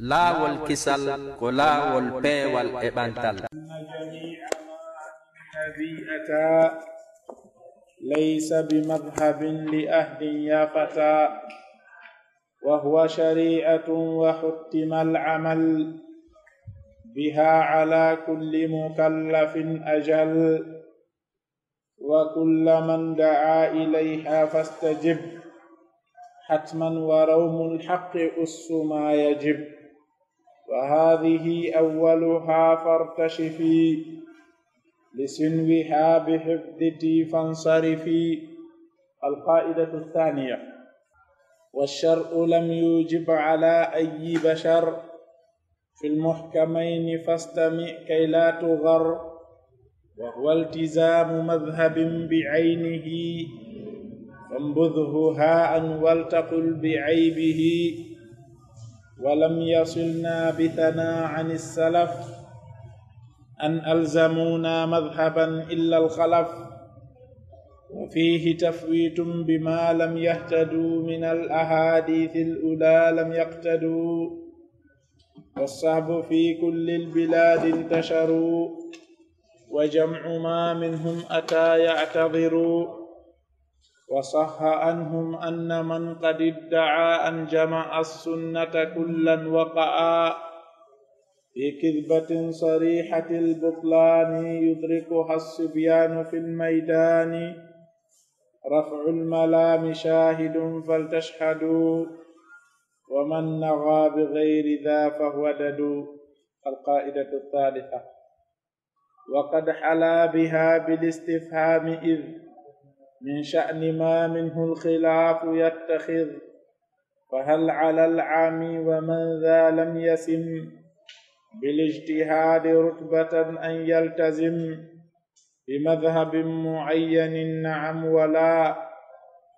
laawol kisal ko laawol peewal e ɓantal. الذي أتى ليس بمذهب لأهل يا فتى وهو شريعة وحتم العمل بها على كل مكلف أجل وكل من دعا إليها فاستجب حتما وروم الحق أس ما يجب وهذه أولها فارتشفي لسنوها بحفظتي فانصرفي. القاعدة الثانية: والشرع لم يوجب على أي بشر في المحكمين فاستمع كي لا تغر وهو التزام مذهب بعينه فانبذه هاء ولتقل بعيبه ولم يصلنا بثنا عن السلف أن ألزمونا مذهبا إلا الخلف وفيه تفويت بما لم يهتدوا من الأحاديث الأولى لم يقتدوا والصحب في كل البلاد انتشروا وجمع ما منهم أتى يعتذروا وصح عنهم أن من قد ادعى أن جمع السنة كلا وقعا في كذبة صريحة البطلان يدركها الصبيان في الميدان رفع الملام شاهد فلتشهدوا ومن نغى بغير ذا فهو دد. القاعدة الثالثة: وقد حلا بها بالاستفهام إذ من شأن ما منه الخلاف يتخذ فهل على العامي ومن ذا لم يسم بالاجتهاد رتبة أن يلتزم بمذهب معين نعم ولا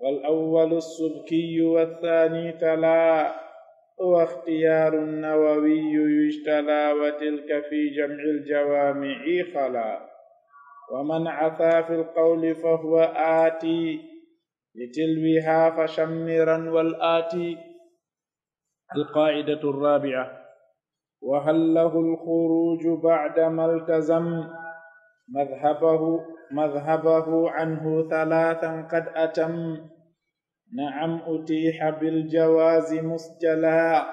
والأول السبكي والثاني تلا واختيار النووي يجتلى وتلك في جمع الجوامع خلا ومن عثى في القول فهو آتي لتلوها فشمرا والآتي. القاعدة الرابعة: وهل له الخروج بعدما التزم مذهبه عنه ثلاثا قد أتم نعم أتيح بالجواز مسجلا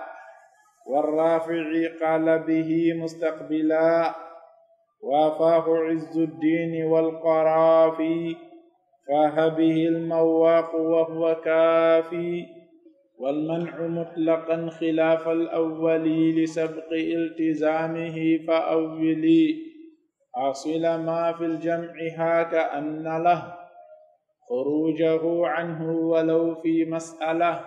والرافع قال به مستقبلا وافاه عز الدين والقرافي فاه به المواق وهو كافي والمنع مطلقا خلاف الأول لسبق التزامه فأولي حاصل ما في الجمع هاك أن له خروجه عنه ولو في مسألة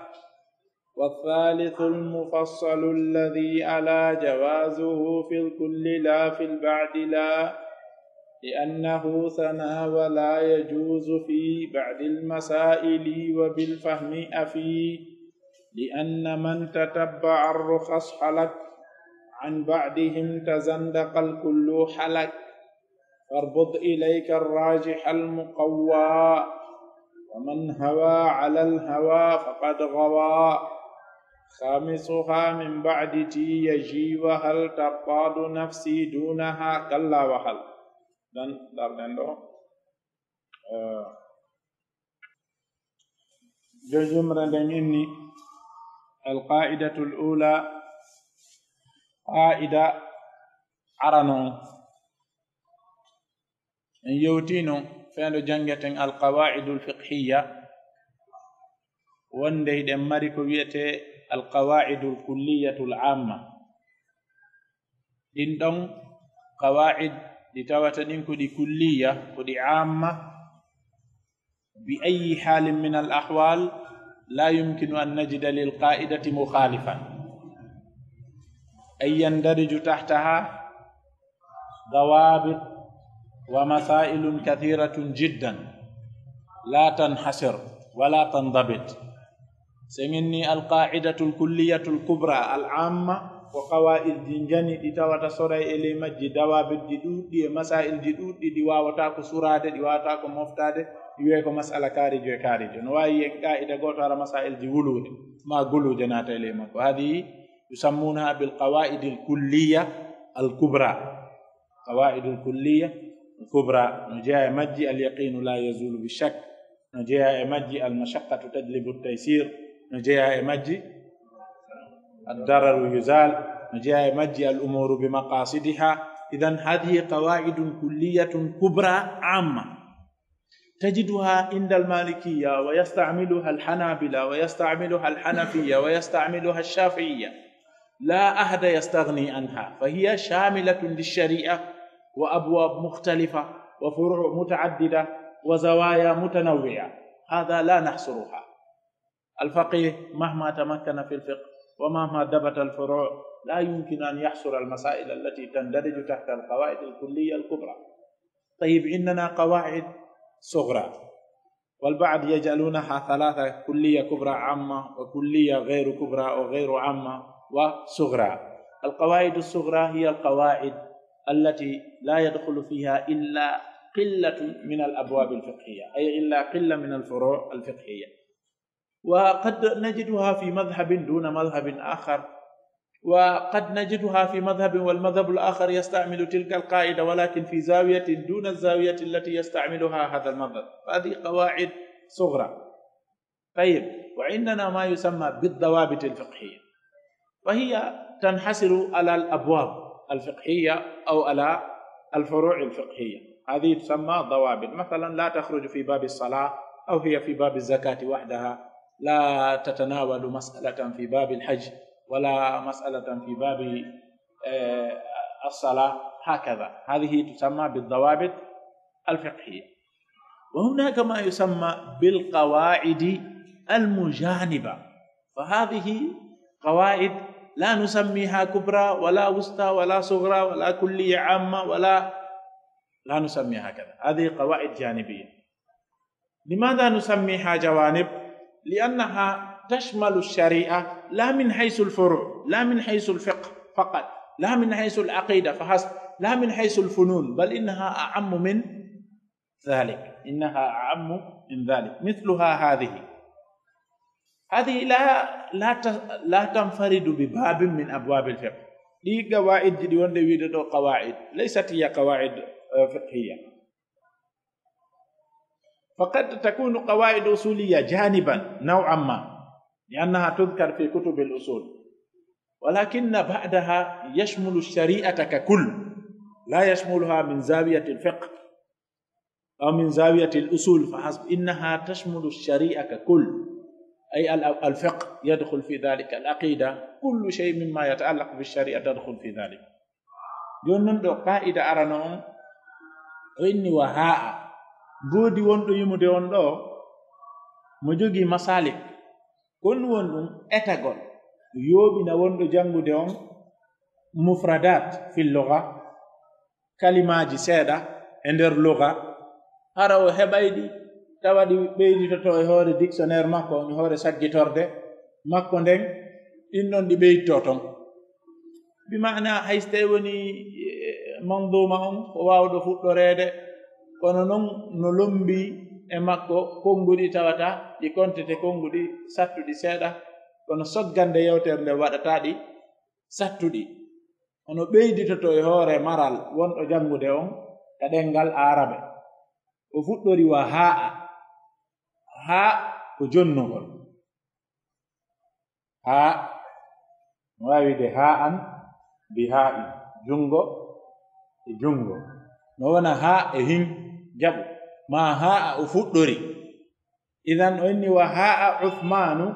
والثالث المفصل الذي على جوازه في الكل لا في البعد لا لأنه ثنى ولا يجوز في بعد المسائل وبالفهم أفي لأن من تتبع الرخص حلك عن بعدهم تزندق الكل حلك فاربط إليك الراجح المقوى ومن هوى على الهوى فقد غوى. خامسها من بعد تي يجي وهل ترتاد نفسي دونها كلا وهل dan جزم ردن إني. القاعدة الأولى قاعدة عرنو en yewtino feendo jangeten alqawa'idu alfiqhiyya wonde hiɗen mari ko wiyete alqawa'idu alkulliyatu al'amma. ɗin ɗon qawa'id ɗi tawata ɗin ko ɗi kulliya ko ɗi amma bi ayi halin min al ahwal la yumkinu an najida lil qa'idati mukhalifan ay yandariju tahtaha dawabit ومسائل كثيرة جدا لا تنحصر ولا تنضبط. سمني القاعدة الكلية الكبرى العامة وقواعد جنجاني دي تاواتا سوراي إلي مجي دوابط جدود دي مسائل جدود دي واوتاكو سورادة دي واوتاكو مفتادة دي ويكو مسألة كاريجو كاريجو نواي قاعدة غوتو على مسائل دي ولود ما قلو جناتا إلي مكو هذه يسمونها بالقواعد الكلية الكبرى. قواعد الكلية الكبرى نجاء مجي اليقين لا يزول بالشك، نجاء مجي المشقة تجلب التيسير، نجاء مجي الضرر يزال، نجاء مجي الأمور بمقاصدها. إذن هذه قواعد كلية كبرى عامة تجدها عند المالكية ويستعملها الحنابلة ويستعملها الحنفية ويستعملها الشافعية، لا أحد يستغني عنها، فهي شاملة للشريعة وأبواب مختلفة وفروع متعددة وزوايا متنوعة، هذا لا نحصرها. الفقيه مهما تمكن في الفقه ومهما دبت الفروع لا يمكن أن يحصر المسائل التي تندرج تحت القواعد الكلية الكبرى. طيب إننا قواعد صغرى، والبعض يجعلونها ثلاثة: كلية كبرى عامة، وكلية غير كبرى أو غير عامة، وصغرى. القواعد الصغرى هي القواعد التي لا يدخل فيها إلا قلة من الأبواب الفقهية، أي إلا قلة من الفروع الفقهية، وقد نجدها في مذهب دون مذهب آخر، وقد نجدها في مذهب والمذهب الآخر يستعمل تلك القاعدة ولكن في زاوية دون الزاوية التي يستعملها هذا المذهب، هذه قواعد صغرى. طيب، وعندنا ما يسمى بالضوابط الفقهية، وهي تنحصر على الأبواب الفقهية أو على الفروع الفقهية، هذه تسمى ضوابط. مثلا لا تخرج في باب الصلاة، أو هي في باب الزكاة وحدها، لا تتناول مسألة في باب الحج ولا مسألة في باب الصلاة، هكذا، هذه تسمى بالضوابط الفقهية. وهناك ما يسمى بالقواعد المجانبة، فهذه قواعد لا نسميها كبرى ولا وسطى ولا صغرى ولا كلية عامة لا نسميها كذا، هذه قواعد جانبية. لماذا نسميها جوانب؟ لأنها تشمل الشريعة لا من حيث الفروع، لا من حيث الفقه فقط، لا من حيث العقيدة فحسب، لا من حيث الفنون، بل إنها أعم من ذلك، إنها أعم من ذلك. مثلها هذه لا تنفرد بباب من أبواب الفقه. دي قواعد دي وند ويدو قواعد، ليست هي قواعد فقهية، فقد تكون قواعد أصولية جانبا نوعا ما لأنها تذكر في كتب الأصول، ولكن بعدها يشمل الشريعة ككل، لا يشملها من زاوية الفقه أو من زاوية الأصول فحسب، إنها تشمل الشريعة ككل، أي الفقه يدخل في ذلك، العقيدة، كل شيء مما يتعلق بالشريعة يدخل في ذلك. جونن دو قاعدة أرانون إني وهاء godi wondo yimude on do mo jogi masalik kon wondum etagol yobina wondo jangude on mufradat fil lugha, kalimaji seeda e nder lugha, hara o hebaydi tawadi beyditoto e hoore dictionnaire makko, e hoore saggitorde makko nden innon di beydito ton, bi maana hayste woni manduma on ko wawdo fuddorede, kono non no lombi e makko kongudi tawata di kontete kongudi sattudi seeda, kono soggande yewtere nde waɗataɗi sattudi, ono ɓeyditoto e hoore maral wonɗo jangude on e ɗengal arabe, o fuɗɗori wa haa ko jonnugol, haa no wawide haa an bi haa in, jungo e jungo, no wona haa e hin jaɓu, ma haa o fuɗɗori. idan o inni wa haa uthmanu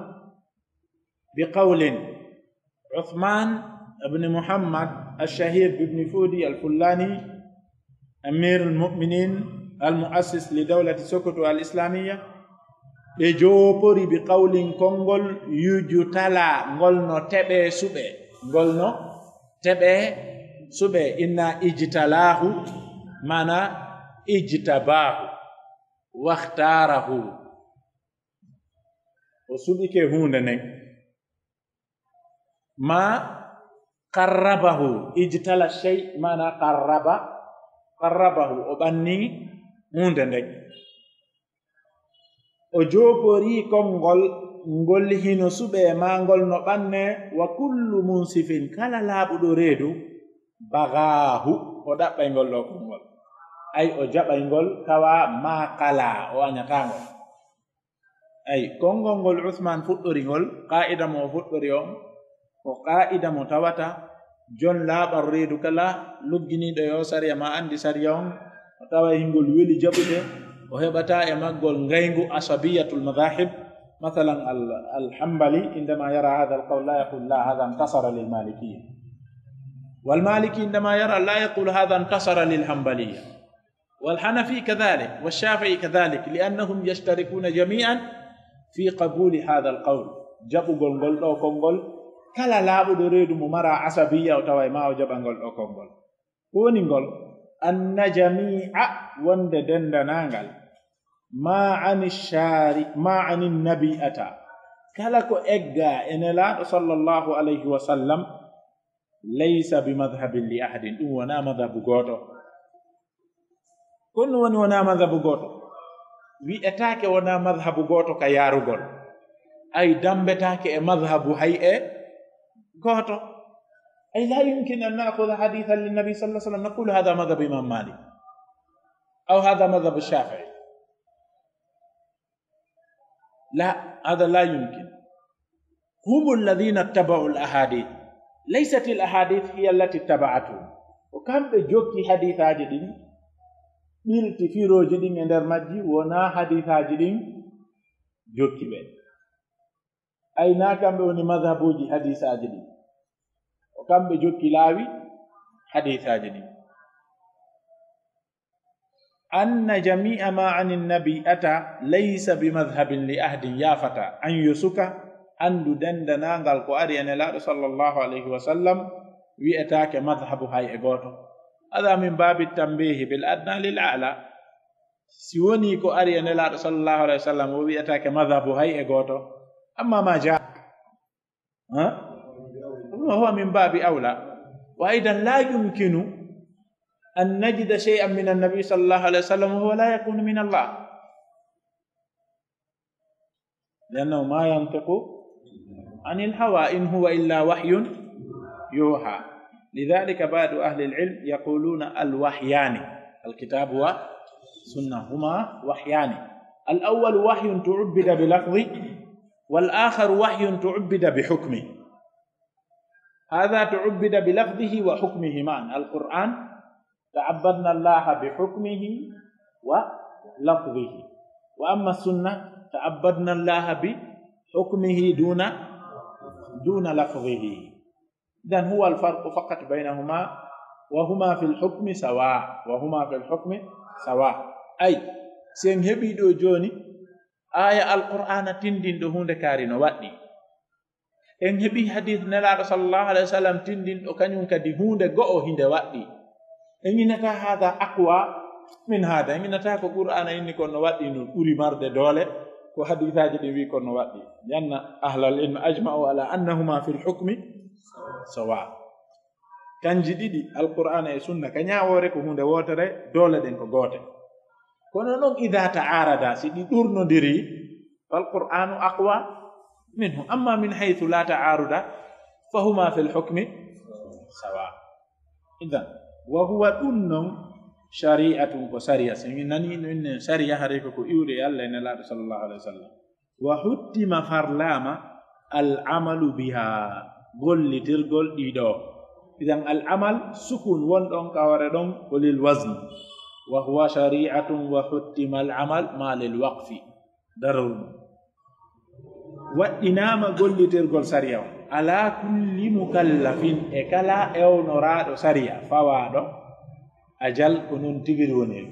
bi qawlin, uthman ibn muhammad الشهير بابن فودي الفلاني أمير المؤمنين المؤسس لدولة سوكوتو الإسلامية بجوبري بقول كونغول يجتلى غولنو تبي سبي إن اجتلاه معنى اجتباه واختاره وسبي كهوندن ما قربه اجتلى الشيء معنى قربه وبني هوندن o jopori kongol ngol hino suɓe ma ngol no ɓanne wa kullu munsifin kala laaɓuɗo reedu bagaahu o ɗaɓɓay ngol ɗo konngol ay o jaɓay ngol kawa ma kala o añatangol ay konngol ngol Uthman fuɗɗori ngol qa'ida mo fuɗɗori on ko qa'ida mo tawata jon laaɓal reedu kala lugginiɗo yo sariya ma andi sariya on o tawa hingol weli jaɓude o heɓata e maggol ngayngu asabiyatul madahib مثلا الحنبلي عندما يرى هذا القول لا يقول لا هذا انتصر للمالكية والمالكي عندما يرى لا يقول هذا انتصر للحنبلية والحنفي كذلك والشافعي كذلك لأنهم يشتركون جميعا في قبول هذا القول جابوا قول أو كونغول كلا لابد يريد ممارا عصبية وتوي ما وجب قول أو كونغول كوني قول أن جميع وند دندنانغال ما عن النبي أتى كلكو إجا إن لا صلى الله عليه وسلم ليس بمذهب لأحد ونا مذهب غوتو كن ونا مذهب غوتو وي أتاك ونا مذهب غوتو كيارو غول أي دمبتاك مذهب هيئة غوتو أي لا يمكن أن نأخذ حديثا للنبي صلى الله عليه وسلم نقول هذا مذهب إمام مالك أو هذا مذهب الشافعي لا هذا لا يمكن هم الذين اتبعوا الأحاديث ليست الأحاديث هي التي اتبعتهم وكم بجوكي حديث هاجدين ميلتي في روجدين اندر مجي ونا حديث هاجدين جوكي بين أي كم بوني مذهبوجي حديث هاجدين وكم بجوكي لاوي حديث هاجدين أن جميع ما عن النبي أتى ليس بمذهب لأحد يا فتى أن يسك أن دندنا قال قارئ أن الله صلى الله عليه وسلم ويأتاك مذهب هاي إغوتو هذا من باب التنبيه بالأدنى للأعلى سيوني قارئ أن الله صلى الله عليه وسلم ويأتاك مذهب هاي إغوتو أما ما جاء هو من باب أولى وأيضا لا يمكن أن نجد شيئا من النبي صلى الله عليه وسلم وهو لا يكون من الله لأنه ما ينطق عن الهوى إن هو إلا وحي يوحى لذلك بعض أهل العلم يقولون الوحيان الكتاب والسنة هما وحيان الأول وحي تعبد بلفظه والآخر وحي تعبد بحكمه هذا تعبد بلفظه وحكمه معا القرآن تعبدنا الله بحكمه ولفظه وأما السنة تعبدنا الله بحكمه دون لفظه إذن هو الفرق فقط بينهما وهما في الحكم سواء أي سينهبي دو جوني آية القرآن تندين دو هند كارين واتني إنهبي حديث نلا صلى الله عليه وسلم تندين دو كنون كدي هند غو هند واتني إننا هذا أقوى من هذا إننا تاكو قرآن إني كنا واتي نوري مرد دولة وحديثات دي كنا واتي لأن أهل العلم أجمعوا على أنهما في الحكم سواء كان جديد القرآن والسنة كان يوريك هند واتره دولة دين كغوته كنا نوم إذا تعارضا سيدي دورنو ديري فالقرآن أقوى منه أما من حيث لا تعارض فهما في الحكم سواء إذن وهو دون شريعة وسريعة سميناني إن شريعة هريكو يوري الله إن الله صلى الله عليه وسلم وحتم فرلام العمل بها قل لترقل إيدو إذن العمل سكون وندون كواردون وللوزن وهو شريعة وحتم العمل ما للوقف ضرور وإنام قل لترقل سريعة على كل مكلف إكلا أو نراد سريع فوادو أجل كنون تجري ونير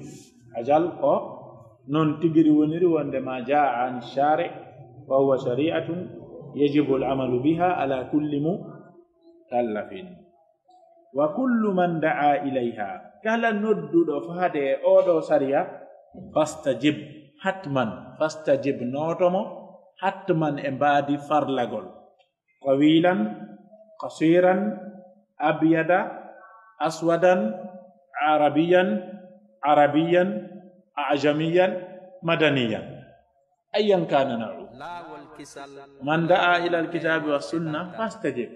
أجل كنون تجري ونير وعندما جاء عن الشارع فهو شريعة يجب العمل بها على كل مكلف وكل من دعا إليها كلا ندد فهده أودو سريع فاستجب حتما فاستجب نوتمو حتما إمبادي فرلغول طويلا قصيرا أبيض أسودا عربيا أعجميا مدنيا أيا كان نوعه من دعا إلى الكتاب والسنة فاستجب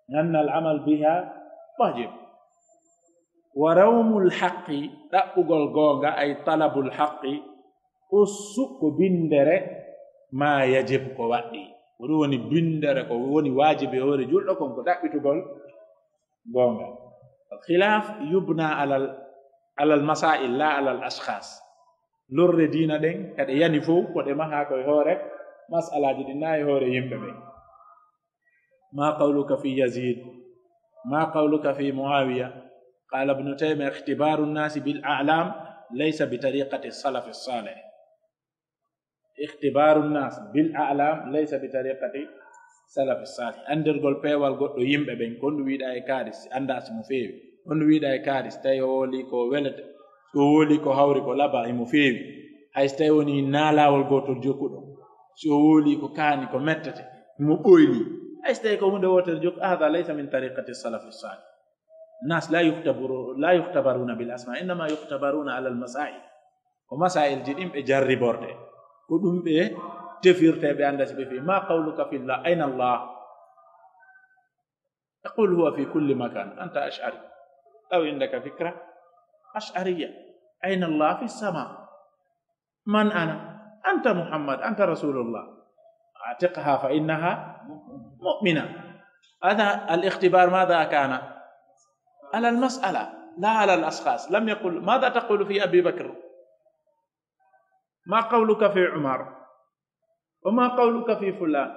أن العمل بها واجب وروم الحق تأقل غوغا أي طلب الحق أسوك بندر ما يجب كوادي وروني بندر كوني واجب يوري جل لكم كتاك بتقول غوغا الخلاف يبنى على المسائل لا على الأشخاص لور دينا دين كده يعني فوق وده ما هاكو يهورك مسألة جدنا يهوري يمبي ما قولك في يزيد ما قولك في معاوية قال ابن تيمية اختبار الناس بالأعلام ليس بطريقة السلف الصالح اختبار الناس بالأعلام ليس بطريقة السلف الصالح أندر قول بيوال قول يمبي بين كون ويدا يكارس أنداس مفيوي كون ويدا يكارس تايولي كو ولد ولي كو هاوري كو لابا مفيوي هايستايوني نالا والغوتو جوكو سولي كو كاني كو متتي مؤويلي هايستايكو هنده ووتر جوك هذا ليس من طريقة السلف الصالح الناس لا يختبرون بالأسماء إنما يختبرون على المسائل ومسائل جديم بجري بورده كدوم به تفيرته بأندس بفي ما قولك في الله أين الله يقول هو في كل مكان أنت أشعري أو عندك فكرة أشعرية أين الله في السماء من أنا أنت محمد أنت رسول الله اعتقها فإنها مؤمنة هذا الاختبار ماذا كان على المسألة لا على الأشخاص لم يقل ماذا تقول في أبي بكر ما قولك في عمر وما قولك في فلان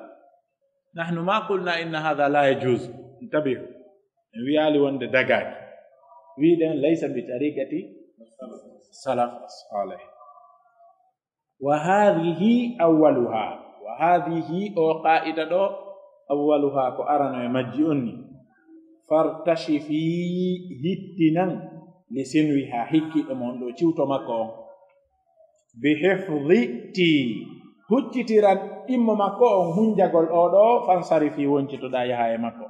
نحن ما قلنا إن هذا لا يجوز انتبهوا ويالي وند دقاق ويدن ليس بطريقة السلف الصالح وهذه أولها وهذه قائدة أولها كأرنا مجيوني فارتشفي هتنا لسنوها هكي أمون تشوتو مكو بحفظ تي هتتران إما مكو هنجاقل أودو فانصرفي ونجتو دايها مكو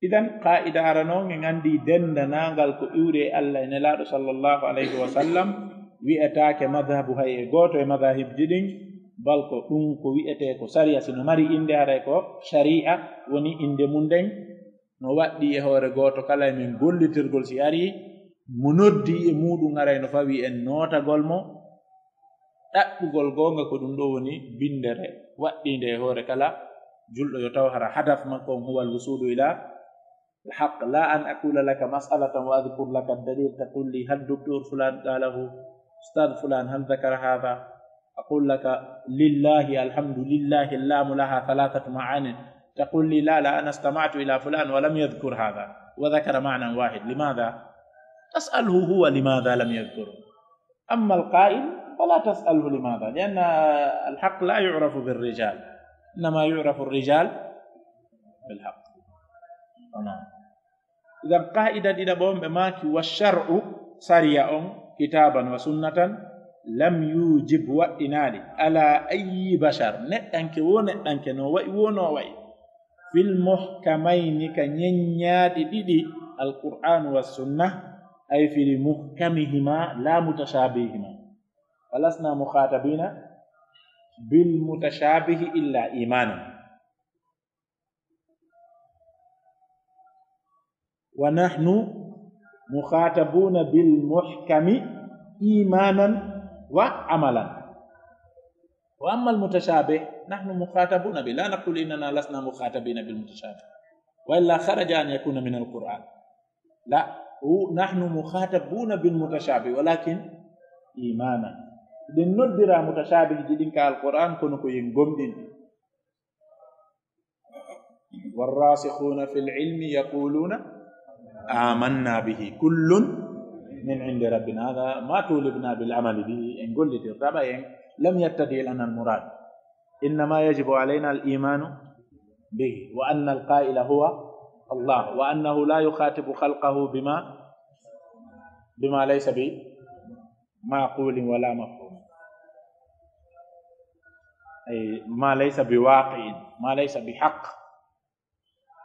إذن قائد أرنون عندي دندنا قال كؤوري الله نلاد صلى الله عليه وسلم ويأتاك مذهب هاي غوتو مذاهب جدين بالكو أنكو ويأتاكو ساريا سنماري إندي هاريكو شريعة وني إندي مندين نوادي يهور غوتو كلا من قولي ترغل سياري منودي مودو نغاري نفاوي إن نوتا غولمو ɗaɓɓugol gonga ko ɗum ɗo woni bindere waɗɗinde e hoore kala julɗo yo taw hara hadaf makko on huwa alwusulu ila alhaq la an aqula laka mas'alatan wa adhkur laka ad-dalil taqul li hal doktor fulan qalahu ustad fulan hal dhakara hadha aqul laka lillahi alhamdulillahi allam laha thalathatu ma'anin تقول لي لا أنا استمعت إلى فلان ولم يذكر هذا وذكر معنى واحد لماذا؟ تسأله هو لماذا لم يذكره أما القائل فلا تسأله لماذا لأن الحق لا يعرف بالرجال إنما يعرف الرجال بالحق إذا قائدة إذا بوم بماكي والشرع سريع كتابا وسنة لم يوجب وإنالي على أي بشر نتنك ونتنك نووي ونووي في المحكمين كنينيات ديدي القرآن والسنة أي في محكمهما لا متشابههما فلسنا مخاطبين بالمتشابه إلا إيمانا ونحن مخاطبون بالمحكم إيمانا وعملا وأما المتشابه نحن مخاطبون به لا نقول إننا لسنا مخاطبين بالمتشابه وإلا خرج أن يكون من القرآن لا نحن مخاطبون بالمتشابه ولكن إيمانا لنندر متشابه جدين كالقرآن كنكو ينقمدين والراسخون في العلم يقولون آمنا به كل من عند ربنا هذا ما طولبنا بالعمل به إن قلت الربا لم يتدي لنا المراد إنما يجب علينا الإيمان به وأن القائل هو الله وأنه لا يخاطب خلقه بما ليس بمعقول ولا مفهوم أي ما ليس بواقع ما ليس بحق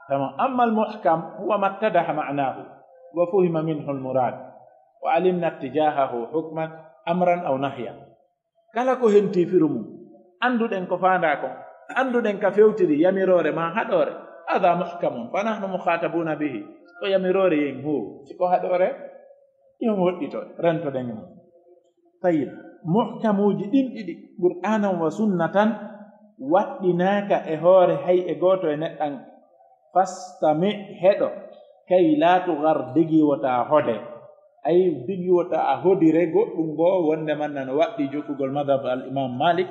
تمام. أما المحكم هو ما اتضح معناه وفهم منه المراد وعلمنا اتجاهه حكما أمرا أو نهيا kala ko henti firumu anduɗen ko faanda ko anduɗen ka fewtiri yamirore ma haɗore hada muhkamun fa nahnu mukhatabuna bihi ko yamirore yen ho siko haɗore yon woɗɗito rentoɗen mum tayib muhkamuji ɗin ɗiɗi qur'anan wa sunnatan waɗɗinaka e hoore hay e gooto e neɗɗan fastami heɗo kay la tugar digiwota hode ay digiwota a hodire goɗɗum goo wonde man nano waɗɗi jokkugol madhab al imam malik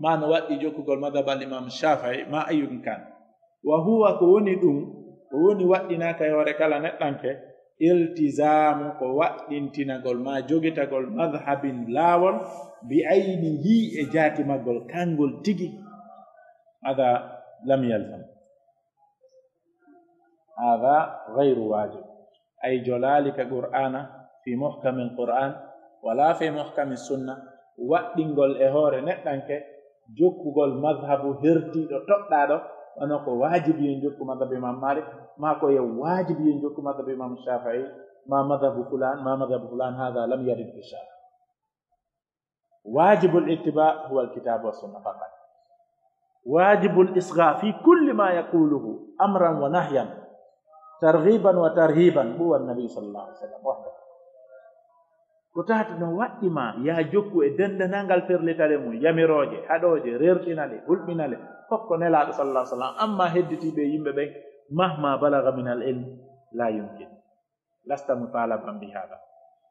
ma no waɗɗi jokkugol madhab al imam shafii ma ayum kan wa huwa ko woni ɗum ko woni waɗɗinaka e hoore kala neɗɗanke iltizamu ko waɗɗintinagol ma jogitagol madhabin laawol bi aynihi e jaati maggol kangol tigi hada lam yalzam hada gayru wajib ay jolalika qur'ana fi muhkami alquran wala fi muhkami sunna waɗɗingol e hoore neɗɗanke jokkugol madhabu hertiɗo toɗɗaɗo wono ko wajibi en jokku madhabu imam malik ma ko ye wajibi en jokku madhabu imam shafii ma madhabu fulan hada lam yarid fi shar wajibu al-ittiba huwa al-kitab wa sunna faqat wajibu al-isgha fi kulli ma yaquluhu amran wa nahyan targhiban wa tarhiban huwa an-nabi sallallahu alaihi wasallam wahdahu ko tata no waɗɗima ya jokku e dendanangal ferlitale mum yamiroje haɗoje rerɗinale hulɓinale fof ko nelaɗo sallallahu alaihi wasallam amma hedditiɓe yimɓe ɓen mahma balaga min al ilm la yumkin lasta mutalaban bi hada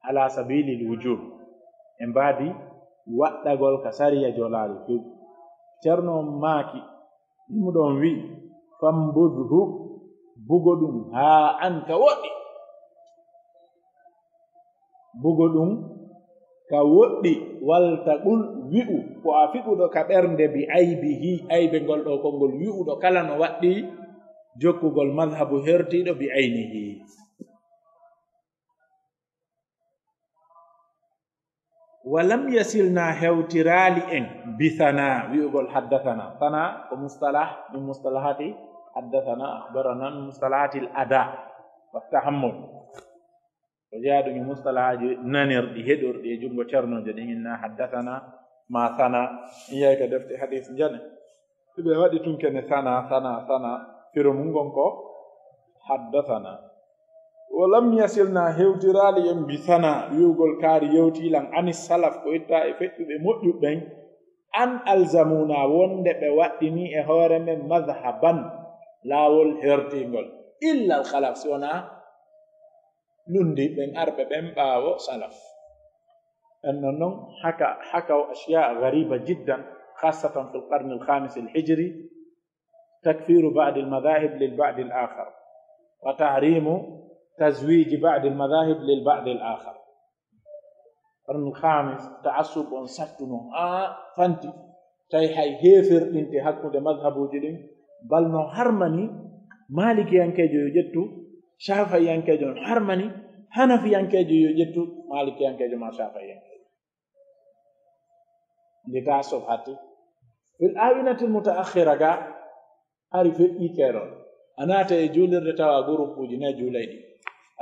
ala sabili l wujub e mbaadi waɗɗagol ka sariya jolaari few ceerno maaki ɗumɗon wi fambudhu bugo ɗum haa an ka woɗɗi bugo ɗum ka woɗɗi walta ɓul wi'u ko a fiɓuɗo ka ɓernde bi aybihi aybe ngol ɗo konngol wi'uɗo kala no waɗɗi jokkugol madhabu hertiɗo bi aynihi walam yasilna hewtirali en bi sana wi'ugol haddathana sana ko mustalah min mustalahati haddathana akhbarana min mustalahati al ada wa tahammul ko jaaɗu mi mustalahaji nanirɗi heɗorɗi e junngo ceernoje ɗin inna haddathana ma sana in yeey ko defte hadis jane ɓe waɗi tun kene sana firo mum gon ko haddathana o lam yasilna hewtirali en bi sana wiwgol kaari yewtilan ani salaf ko itta e feƴƴuɓe moƴƴuɓɓen an alzamuna wonde ɓe waɗɗini e hoore men madhaban laawol hertingol illa al khalaf si wona lundi ɓen arɓe ɓen ɓaawo salaf en non noon hakaw ashya gariba jiddan khasatan fi lqarni alkhamis alhijri takfiru badi almadahib lilbadi alakhar wa tahrimu tazwiji badi almadahib lilbadi alakhar qarni alkhamis taassub on sattuno fanti tawi hay heeferɗinte hakkude madhabuji ɗin balno harmani malikiyankejo yo ƴettu shafiyankejo no harmani hanafiyankejo yo ƴettu malikiyankejo ma shafiyankejo ndita sob hatti fil awinati mutaakhira ga ari feƴƴi keerol a naata e juulirde tawa groupe uji ne juulayɗi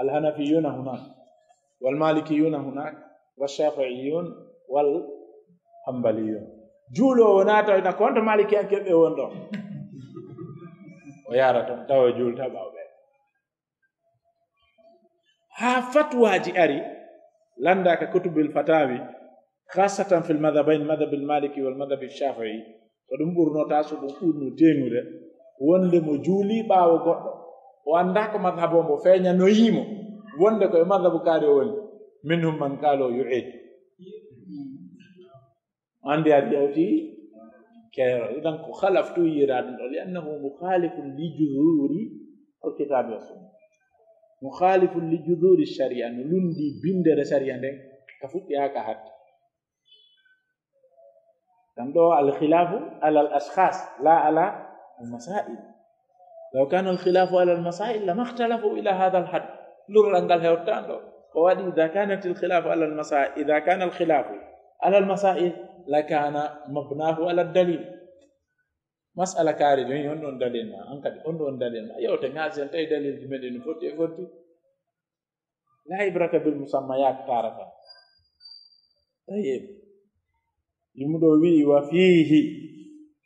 alhanafiyuna hunak walmalikiyuna hunak walshafiiyun walhambaliyun juulowo naata na konto malikiyankeɓe won ɗon o yara toon tawa juulta ɓawɓe ها فتوى أري لندك كتب الفتاوي خاصة في المذهبين المذهب المالكي والمذهب الشافعي ودمبر نوتاسو بقول نتيمو ده وند مجولي باو غد وانداك مذهبهم بفينا نويمو وند كو مذهب كاريو منهم من قالوا يعيد عندي أديوتي كير إذا خلفتو يراد لأنه مخالف لجذور الكتاب والسنة مخالف لجذور الشريعة نلندي بندر الشريعة كفوتها كهات تندو الخلاف على الأشخاص لا على المسائل لو كان الخلاف على المسائل لما اختلفوا إلى هذا الحد لورانغال هيوتاندو وادي إذا كانت الخلاف على المسائل إذا كان الخلاف على المسائل لكان مبناه على الدليل مسألة كاري جوين يوندون دليل ما أنك يوندون دليل ما يوتي ناس ينتهي دليل جمدين فوتي لا عبرة بالمسميات تارة طيب يمدو وي وفيه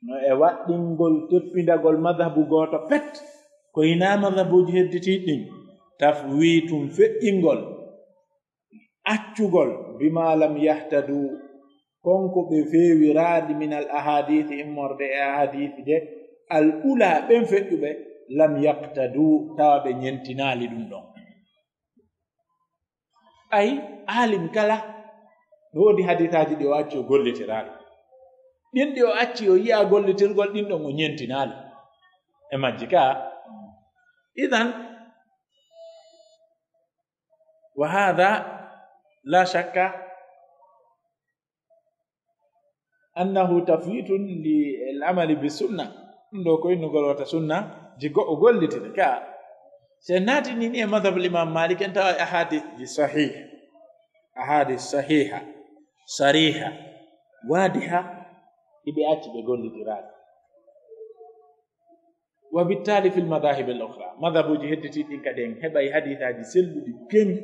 no e waɗɗingol teppindagol madhabu gooto pet ko hina madhabuji hedditiiɗi ɗin taf wii tum feƴƴingol accugol bima lam yahtadu konko ɓe feewiraadi min al ahadithi immorde e ahadithi de al ula ɓen feƴƴuɓe lam yaqtadu tawa ɓe ñentinaali ɗum ɗon ay alim kala woodi hadithaji ɗi o acci o gollitiraaɗo ɗin ɗi o acci o yi'a gollitirgol ɗin ɗon o ñentinaali e majji ka idan wa hada la shakka annahu tafwitun li al-amali bi sunna ɗum ɗo ko innugol wata sunna jiggo o gollitide ka se naatini ni e madhab l'imam malik en tawa ahadith ji sahih ahadith sahiha sariha wadiha iɓe acci ɓe gollitiraade wa bittali fi lmadahib al ukhra madhabuji hedditiɗi ɗin kadi en heɓay hadithaji selluɗi kemi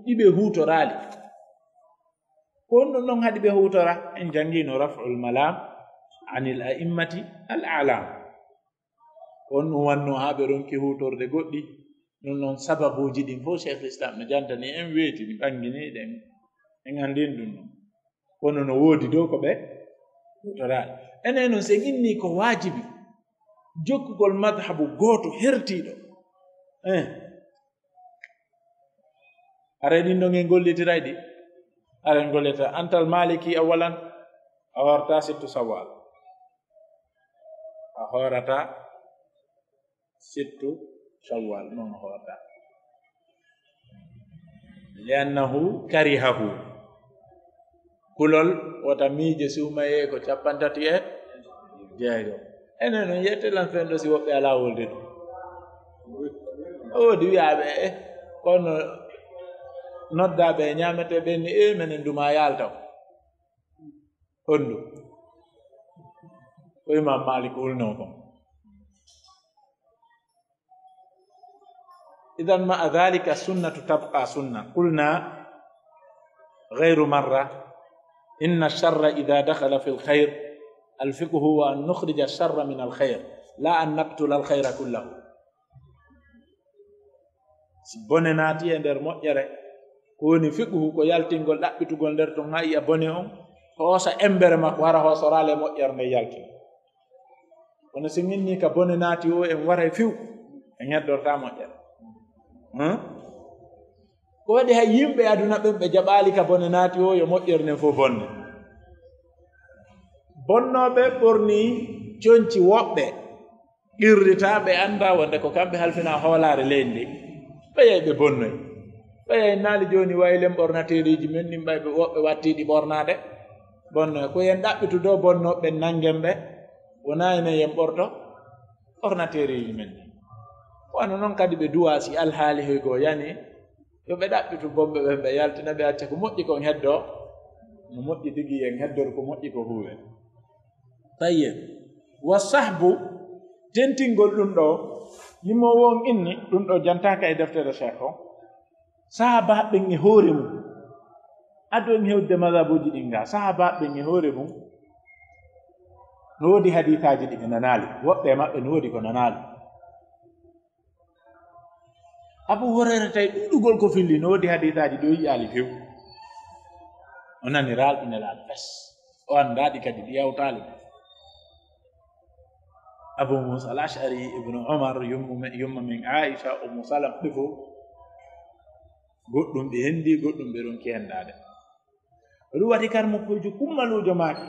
ɗiɓe huutoraali ko on ɗon noon haɗi ɓe huutora en janngino raf'ul malam anil a'immati al a'lam on ɗum wanno haa ɓe ronki huutorde goɗɗi ɗum noon sababuji ɗin fof cheikh l'islam no jantani en weeti ɗi ɓanginiɗen en anndin ɗum noon kono no woodi dow ko ɓe huutoraali enen noon sen inni ko waajibi jokkugol madhabu gooto hertiiɗo aray ɗin ɗon en gollitiray ɗi aɗen gollita antal maliki awalan a horta sittu sawal a horata sittu sawal noon horta liannahu karihahu kulol wota miije suumaye ko 36 enen noon yettelan fenɗo si woɓɓe ala wolde ɗum o woodi wiyaɓe kono noddaɓe e ñamete ɓenni menen duma yaltaw hondu ko imam malik wulno kon idan ma dhalika sunnatu tabqa sunna qulna ghayru marra inna ash-sharra idha dakhala fi al-khayr الفقه هو أن نخرج الشر من الخير لا أن نقتل الخير كله بونناتي ندر موƴƴere woni fiqhu ko yaltingol ɗaɓɓitugol nder ton ha iya bone on hoosa embere makko wara hoosorale moƴƴere nde yaltin kono so minni ka bone naati o en waray fiw en heddorta moƴƴere ko waɗi hay yimɓe aduna ɓen ɓe jaɓaali ka bone naati o yo moƴƴere nden fof bonne bonnoɓe ɓorni coñci woɓɓe qirritaɓe anda wonde ko kamɓe halfina hoolare leydi ɓe yey ɓe bonnoy ɓe yey naali joni waylen ɓornateriji men ɗin ɓayɓe woɓɓe wattiɗi ɓornade bonnoy ko yen ɗaɓɓitu dow bonnoɓe nangen ɓe wona enen yen ɓorto ɓornateriji men ɗin wano noon kadi ɓe duwa si alhaali heygo yani yoɓe ɗaɓɓitu bomɓe ɓen ɓe yaltina ɓe acca ko moƴƴi kon heddo no moƴƴi tigi en heddor ko moƴƴi ko huwe tayyib wa sahbu tentingol ɗum ɗo yimmo won inni ɗum ɗo jantaka e deftere cheikh o sahabaɓen e hoore mum adu en hewde madhabuji ɗin ga sahabaɓen e hoore mum no woodi hadithaji ɗi ɓe nanaali woɓɓe maɓɓe no woodi ko nanaali Abu Hurayra tay ɗuɗugol ko filli no woodi hadithaji ɗo yiyaali few o nani raalɓinelaaɗo fes o anndaɗi kadi ɗi yawtaali Abu Musa al-Ash'ari ibnu Umar yumma min Aisha Ummu Salam ɓe fof goɗɗum ɓe hendi goɗɗum ɓe ronki henndade ɗum waɗi karmokojo kummalujo maaki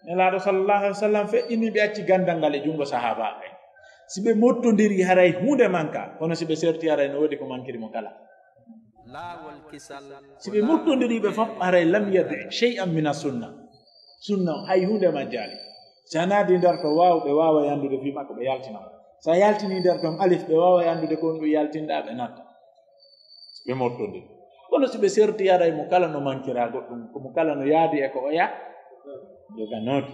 nelaaɗo sallallahu alaihi wa sallam feƴƴini ɓe acci gandal ngal e junngo sahabaɓe si ɓe mottodiri haray hunde manka kono si ɓe serti haray no woodi ko mankiri mo kala si ɓe mottodiri ɓe fof haray lam yadi shay'an min as-sunna sunna hay hunde majjali si a naadi nder to waawɓe waawa yandude fi makko ɓe yaltina so a yaltini nder ton alif ɓe waawa yandude ko ɗum yaltinɗa ɓe natta si ɓe mottodiri kono si ɓe serti haray mo kala no mankira goɗɗum komo kala no yaadi e ko o ya joganooki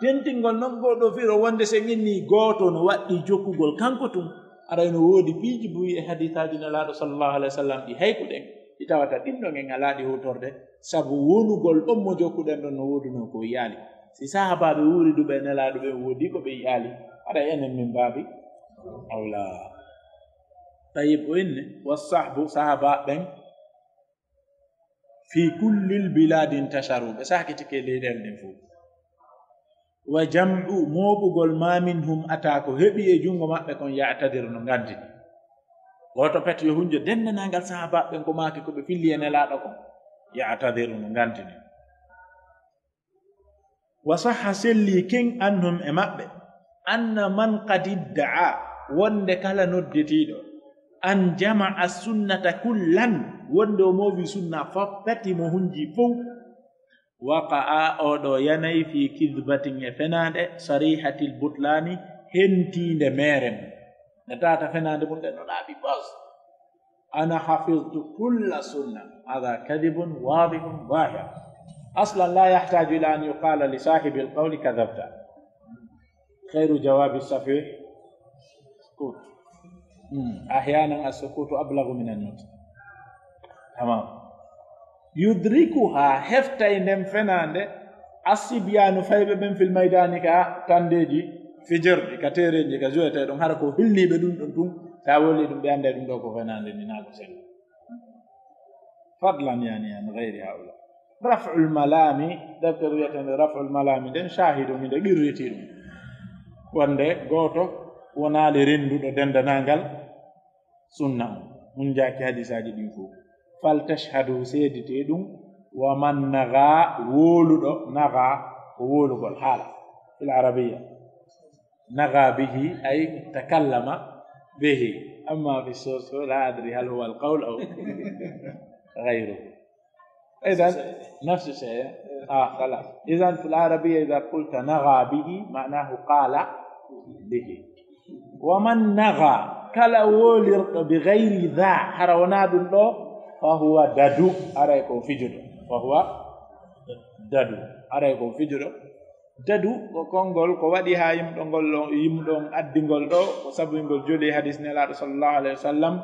tentingol noon goɗo firo wonde sen inni gooto no waɗɗi jokkugol kanko tum aray no woodi piiji buyi e hadithaji nelaaɗo sallallahu alayhi wa sallam ɗi haykuɗen ɗi tawata ɗin ɗon en alaaɗi hutorde sabu wonugol ɗon mo jokkuɗen ɗon no wooduno ko yaali si sahaba be wuri du be nela du be wodi ko be yali ada enen min babi awla tayyib wenne wasahbu sahaba ben fi kulli albilad intasharu be sakiti ke leedel den fu wa jam'u mobugol ma minhum atako hebi e jungo mabbe kon ya'tadir no ngandi goto pet yo hunjo dennanangal sahaba ben ko maaki ko be filli nela do ko ya'tadir no ngandi wa sahha selli king annhum e mabbe anna man qad idda'a wonde kala noddetido an jama'a sunnata kullan wonde o mowi sunna foppati mo hunji fof waqa'a odo yanay fi kidbatin e fenande sarihatil butlani hentinde merem ne tata fenande mun den no labi bos ana hafiztu kulla sunna hada kadhibun wadihun zahir أصلا لا يحتاج إلى أن يقال لصاحب القول كذبت خير جواب السفيه سكوت أحيانا السكوت أبلغ من النطق تمام يدركها هفتين فنان الصبيان فايب من في الميدان كانديجي فجر كتيرين كزوية دون هركو هلني بدون دون تاولي دون بيان دون دوكو فنان لنناكو سيلا فضلا يعني عن غير هؤلاء رفع الملام دكتور يتن رفع الملام den shahidu mi de girriti dum wonde goto wonale rendudo dendanangal sunna mun jaki hadisaji din fu fal tashhadu sedite dum wa man naga woludo naga wolugol hala fil arabiyya naga bihi ay takallama bihi amma fi sawt la adri hal huwa al qawl aw ghayruhu إذن نفس الشيء خلاص إذن في العربية إذا قلت نغى به معناه قال به ومن نغى كلا ولر بغير ذا حرونا بالله فهو ددو أريكم فجر فهو ددو أريكم فجر ددو وكونغول كوادي هايم دونغول يمدون أدينغول دو وسبينغول جولي حديث نلا صلى الله عليه وسلم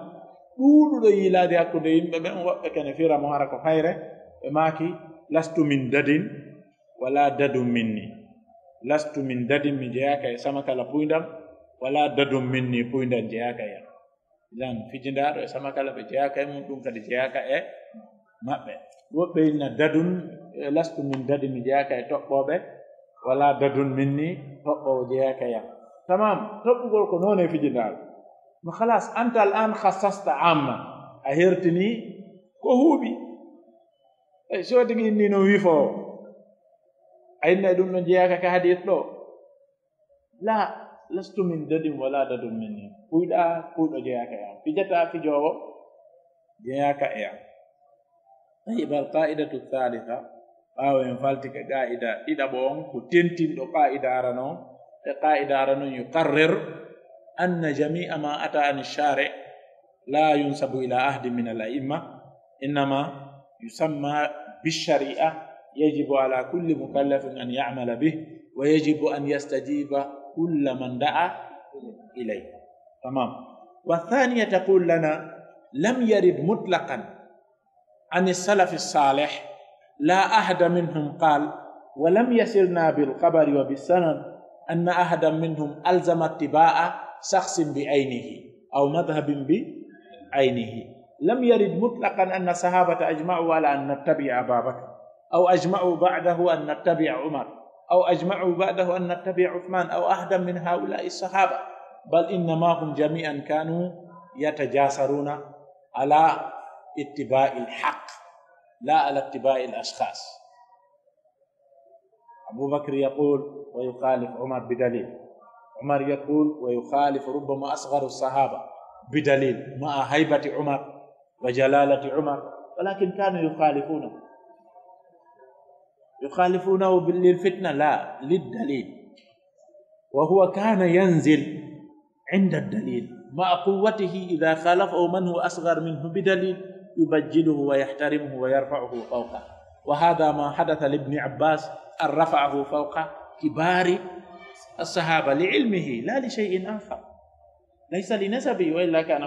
دودو يلادي أكو ديم بمن وكان فيرا مهارك خيره maki lastu min dadin wala dadum minni lastu min dadin mi jeyaka e sama kala puindam wala dadum minni puindan jeyaka ya dan fijindaro e sama kala be jeyaka e mum dum kadi jeyaka e mabbe wobbe ina dadun lastu min dadin mi jeyaka e tobbobe wala dadun minni tobbo jeyaka ya tamam tobbugol ko non e fijindaro no khalas anta al an khassasta amma a hertini ko huubi so tigi ni no wifo ayna dum no jeaka ka hadith do la lastu min dadin wala dadum minni puida jeaka ya fijata fijowo jeaka ya ayba al qa'idatu thalitha aw en faltika qa'ida ida bon ko tentin do qa'ida arano e qa'ida arano yuqarrir anna jami'a ma ata an shari' la yunsabu ila ahdi min al a'imma inma يسمى بالشريعة يجب على كل مكلف أن يعمل به ويجب أن يستجيب كل من دعا إليه تمام والثانية تقول لنا لم يرد مطلقا عن السلف الصالح لا أحد منهم قال ولم يسرنا بالخبر وبالسند أن أحدا منهم ألزم اتباع شخص بعينه أو مذهب بعينه لم يرد مطلقا أن الصحابة أجمعوا على أن نتبع أبا بكر أو أجمعوا بعده أن نتبع عمر أو أجمعوا بعده أن نتبع عثمان أو أحدا من هؤلاء الصحابة بل إنما هم جميعا كانوا يتجاسرون على اتباع الحق لا على اتباع الأشخاص أبو بكر يقول ويخالف عمر بدليل عمر يقول ويخالف ربما أصغر الصحابة بدليل مع هيبة عمر وجلالة عمر ولكن كانوا يخالفونه للفتنة لا للدليل وهو كان ينزل عند الدليل مع قوته إذا خالفه من هو أصغر منه بدليل يبجله ويحترمه ويرفعه فوقه وهذا ما حدث لابن عباس أن رفعه فوق كبار الصحابة لعلمه لا لشيء آخر ليس لنسبه وإلا كان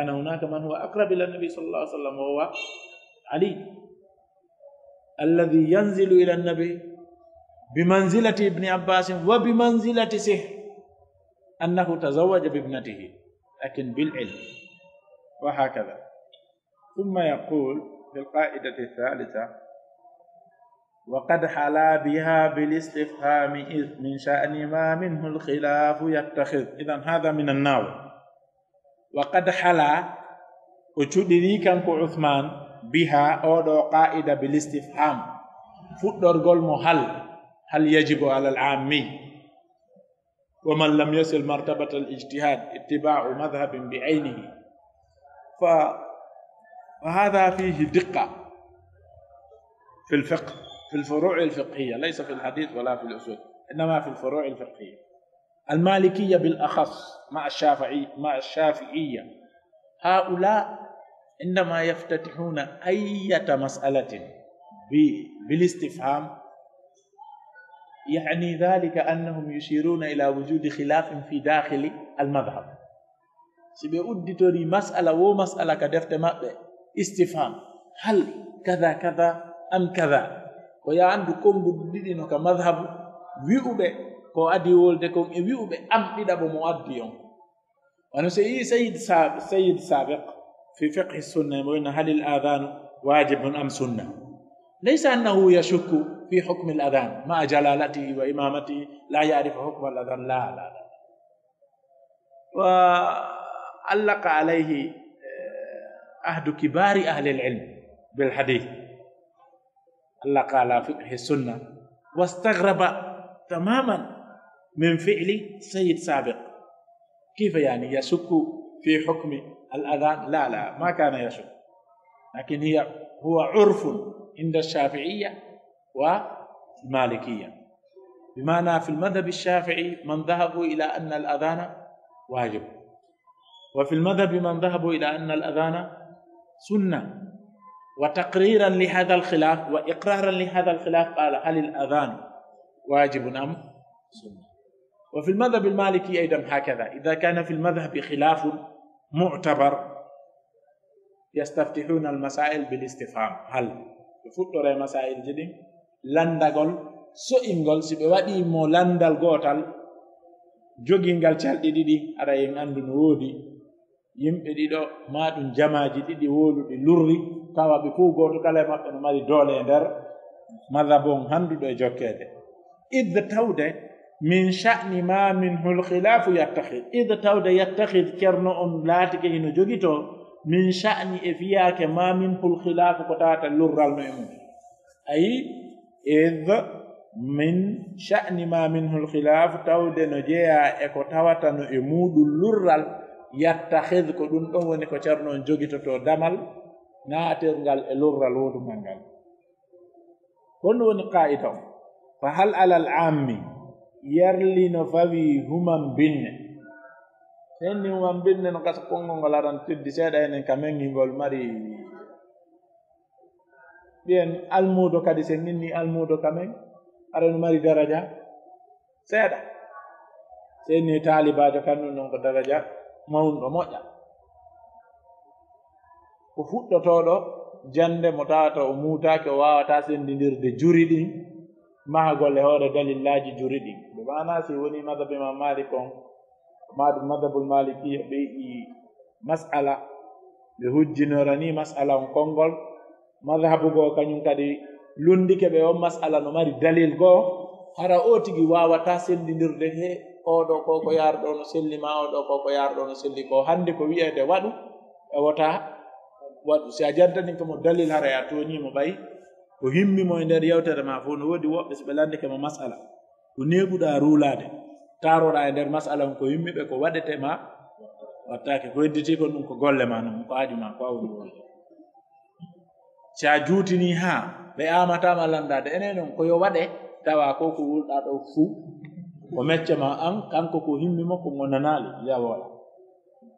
هناك من هو أقرب إلى النبي صلى الله عليه وسلم وهو علي الذي ينزل إلى النبي بمنزلة ابن عباس وبمنزلة سحر أنه تزوج بابنته لكن بالعلم، وهكذا. ثم يقول في القاعدة الثالثة: وقد حلا بها بالاستفهام من شأن ما منه الخلاف يتخذ. إذن هذا من الناو. وقد حلا وشدري كان عثمان بها أو قاعدة بالاستفهام فدر قول هل يجب على العامي ومن لم يصل مرتبة الاجتهاد اتباع مذهب بعينه. فهذا فيه دقة في الفقه، في الفروع الفقهية، ليس في الحديث ولا في الأصول، إنما في الفروع الفقهية. المالكية بالأخص مع الشافعية، هؤلاء عندما يفتتحون أي مسألة بالاستفهام يعني ذلك أنهم يشيرون إلى وجود خلاف في داخل المذهب. سيبقى توري مسألة ومسألة كدفت مأبئ استفهام، هل كذا كذا أم كذا، ويا عندكم بدينو كمذهب ويؤبئ كو أدي ولدكم ويؤبئ أم إذا بمؤديهم. وأنا سيد سابق في فقه السنة يقول: هل الآذان واجب أم سنة؟ ليس أنه يشك في حكم الأذان مع جلالته وإمامته لا يعرف حكم الأذان، لا لا لا. وعلق عليه أحد كبار أهل العلم بالحديث، علق على فقه السنة واستغرب تماما من فعل سيد سابق. كيف يعني يشك في حكم الأذان؟ لا لا، ما كان يشك، لكن هو عرف عند الشافعية والمالكية، بمعنى في المذهب الشافعي من ذهبوا إلى أن الأذان واجب، وفي المذهب من ذهبوا إلى أن الأذان سنة. وتقريرا لهذا الخلاف وإقرارا لهذا الخلاف قال: هل الأذان واجب أم سنة؟ وفي المذهب المالكي أيضا هكذا، إذا كان في المذهب خلاف معتبر يستفتحون المسائل بالاستفهام. هل يفتر مسائل جدي لندغول سوئنغول سيبي وادي مو لندال غوتال جوغينغال تشالدي ديدي ara en andu no wodi yimbe dido madum jamaaji didi wolude lurri tawa be fu goto kala mabbe no mari dole e der madhabon handudo e jokkede. idh tawde min sha'ni ma minhu al-khilaf yattakhid. idh tawde yattakhid kerno on laatike hino jogito min sha'ni e fiyake ma minhu al-khilaf ko tata lurral no e mum. ay idh min sha'ni ma minhu al-khilaf tawde no jeya e ko tawata no e mudu lurral yattakhid ko dum don woni ko cerno on jogito to damal naatergal e lurral wodu mangal. kono woni qaida fa hal ala al-ammi yarli no fawi human binne senni human binne no kasa kongo ngalaran tiddi seeda enen kamengi ngol mari bien almudo kadi sen ninni almudo kamen ara no mari daraja seeda senni talibajo kanno non ko daraja mawndo moƴƴa. ko fuɗɗotoɗo jande mo tawata o muutake o wawata sendindirde juri ɗin maha golle hoore dalillaji juri ɗin. ɓe mana si woni madhabe ma malik on madhabul malikiya ɓe yi mas'ala ɓe hujjinorani mas'ala on konngol madhabu goo kañum kadi lundike ɓe on mas'ala no mari dalil goo hara o tigi wawata sendindirde he oɗo koko yarɗo no selli ma oɗo koko yarɗo no selli ko hande ko wiyede waɗu e wota waɗu. si a jantani komo dalil hara ya toñimo ɓayi ko himmimo e nder yewtere ma fof no woodi woɓɓe so ɓe landike mo mas'ala ko neɓuɗa ruulade taroɗa e nder mas'ala on ko yimmiɓe ko waɗete ma wattake ko hedditi ko ɗum ko golle ma ɗum ko ajuma ko awdi wolde. si a juutini ha ɓe amatama landade enen on koyo waɗe tawa ko ko wulɗa ɗo fuu o mecce ma an kanko ko himmimo ko gonanali yawola.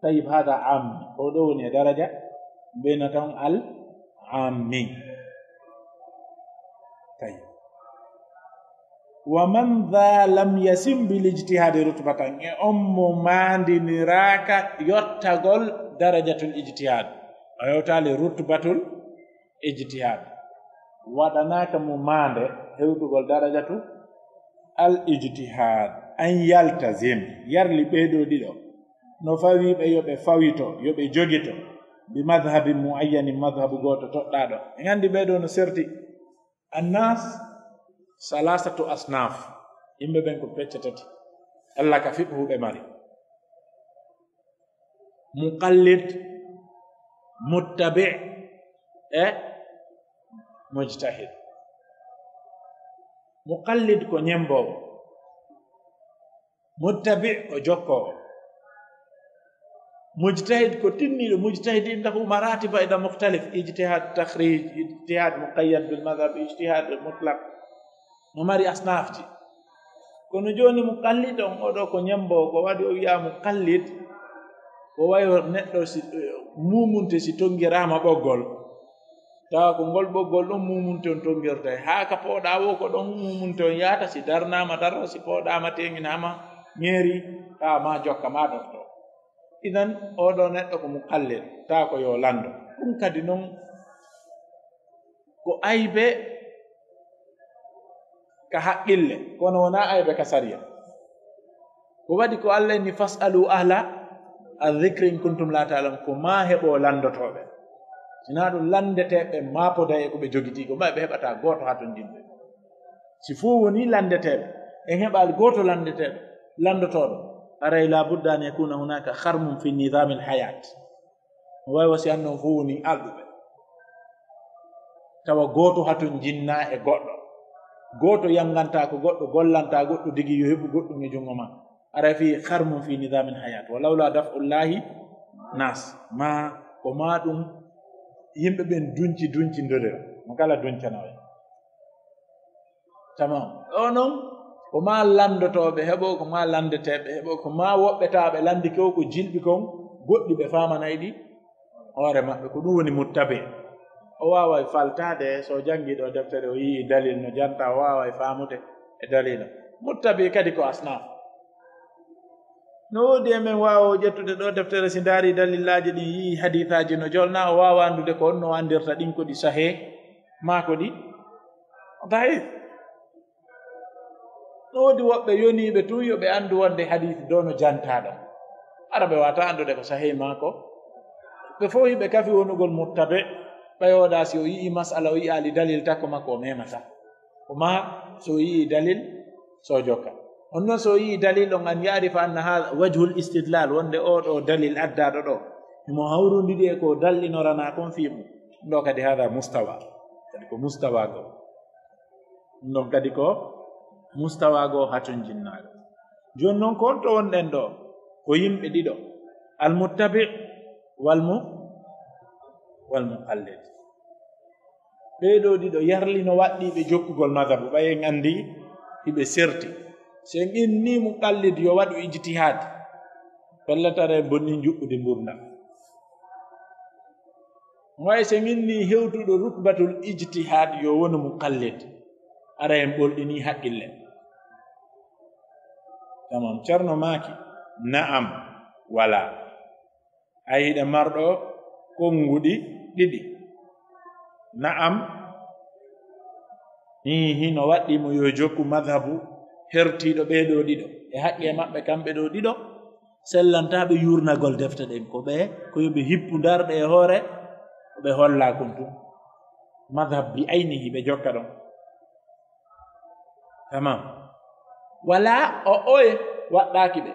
tayib hada ammi ko ɗo woni e daraja mbena tan al ammi. tayib wa man dha lam yasim bil ijtihadi rutbatan e on mo mandiniraka yottagol darajatul ijtihad a yewtali rutbatul ijtihad. waɗanaka mo maande hewɗugol darajatu al ijtihad an yaltazim yarli ɓeeɗo ɗiɗo no fawiɓe yoɓe fawito yoɓe jogito bi madhabi muayyanin madhabu goto toɗɗaɗo e gandi ɓeeɗo no serti annas salasatu asnaf yimɓe ɓen ko pecce tati allah ka fiɓhuɓe mari muqallid muttabi e mujtahid muqallid ko ñembowo muttabi o jokkowo mujtahid ko tinniɗo mujtahid indahu maratiba ida mukhtalif ijtihad takhrij ijtihad muqayyad bil madhab ijtihad mutlaq no mari asnafji kono joni muqallid on oɗo ko ñembowo ko waɗi o wiya muqallid ko wayo neɗɗo si mumunte si tongirama ɓoggol tawa ko ngol ɓoggol ɗon mumunte on tongirta haa ka pooɗa wo ko ɗon mumunte on yahata si darnama darro si pooɗama teŋinama ñeeri tawa ma jokka ma ɗofto idan oɗo neɗɗo ko muqallid tawa ko yo lando ɗum kadi noon ko aybe ka haqqille kono wona aybe ka sariya ko waɗi ko allah ni fasalu ahla adhicre in kuntum la ta'lam ko ma heɓo landotoɓe sina ɗum landeteɓe mapoda e koɓe jogiti ko ma ɓe heɓata goto ha ton dimɓe si fo woni landeteɓe en heɓal goto landeteɓe landotoɗo aray la budda an yakuna hunaka kharmum fi nidam al hayat no wawi wasi annon fo woni alɗuɓe tawa goto ha ton jinna e goɗɗo goto yanganta ko goɗɗo gollanta goɗɗo digi yo heɓu goɗɗum e jungo ma ara fi kharmum fi nidam al hayat walawla daf'ullahi nas ma ko ma ɗum yimɓe ɓen dunci ndodira mo kala duncanawe tamam o noon ko ma landotoɓe heɓo ko ma landeteɓe heɓo ko ma woɓɓetaɓe landi kew ko jilɓi kon goɗɗi ɓe famanayɗi hoore maɓɓe ko ɗum woni muttabe o wawa faltade so jangi ɗo deftere o yii dalil no janta o wawa famude e dalila muttabe kadi ko asnaf no woodi emen wawa ƴettude ɗo deftere si daari dalillaji ɗin yii hadithaji no jolna o wawa andude ko on no andirta ɗin ko ɗi sahe ma ko ɗi da'if no woodi woɓɓe yoniɓe tu yoɓe andu wonde hadith do no jantaɗo ara ɓe wata andude ko sahe mako ɓe fof hiɓe kafi wonugol muttabe ɓayoɗa si o yii masala o yi ali dalil takko makko o memata ko ma so yii dalil so jokka on noon so yii dalil on an yarifa anna ha wajhul istidlal wonde oɗo dalil addaɗo ɗo imo hawrudiɗi e ko dallinorana kon fimu ɗum ɗo kadi hada mustawa kadi ko mustawa go ɗum ɗon kadi ko mustawa go haton jinnaɗo joni noon ko on to wonɗen ɗo ko yimɓe ɗiɗo almuttabi walmuqallid ɓeɗo ɗiɗo yarlino waɗɗiɓe jokkugol madhabu ɓayen andi hiɓe serti sen inni muqallid yo waɗu ijtihad pelletare bonni juɓɓude mburdam way sen inni hewtuɗo rutbatul ijtihad yo wonu muqallid ara en ɓolɗini haqqille tamam ceerno maaki na'am wala ayiɗe marɗo konnguɗi ɗiɗi na'am hino waɗɗimo yo jokku madhabu hertiɗo ɓeɗo ɗiɗo e haqqe maɓɓe kamɓe ɗo ɗiɗo sellantaɓe yurnagol defte ɗen ko ɓe ko yoɓe hippu darɗe e hoore ɓe holla kon tum madhab bi aynihi ɓe jokka ɗon tamam wala o oye waɗɗaki ɓe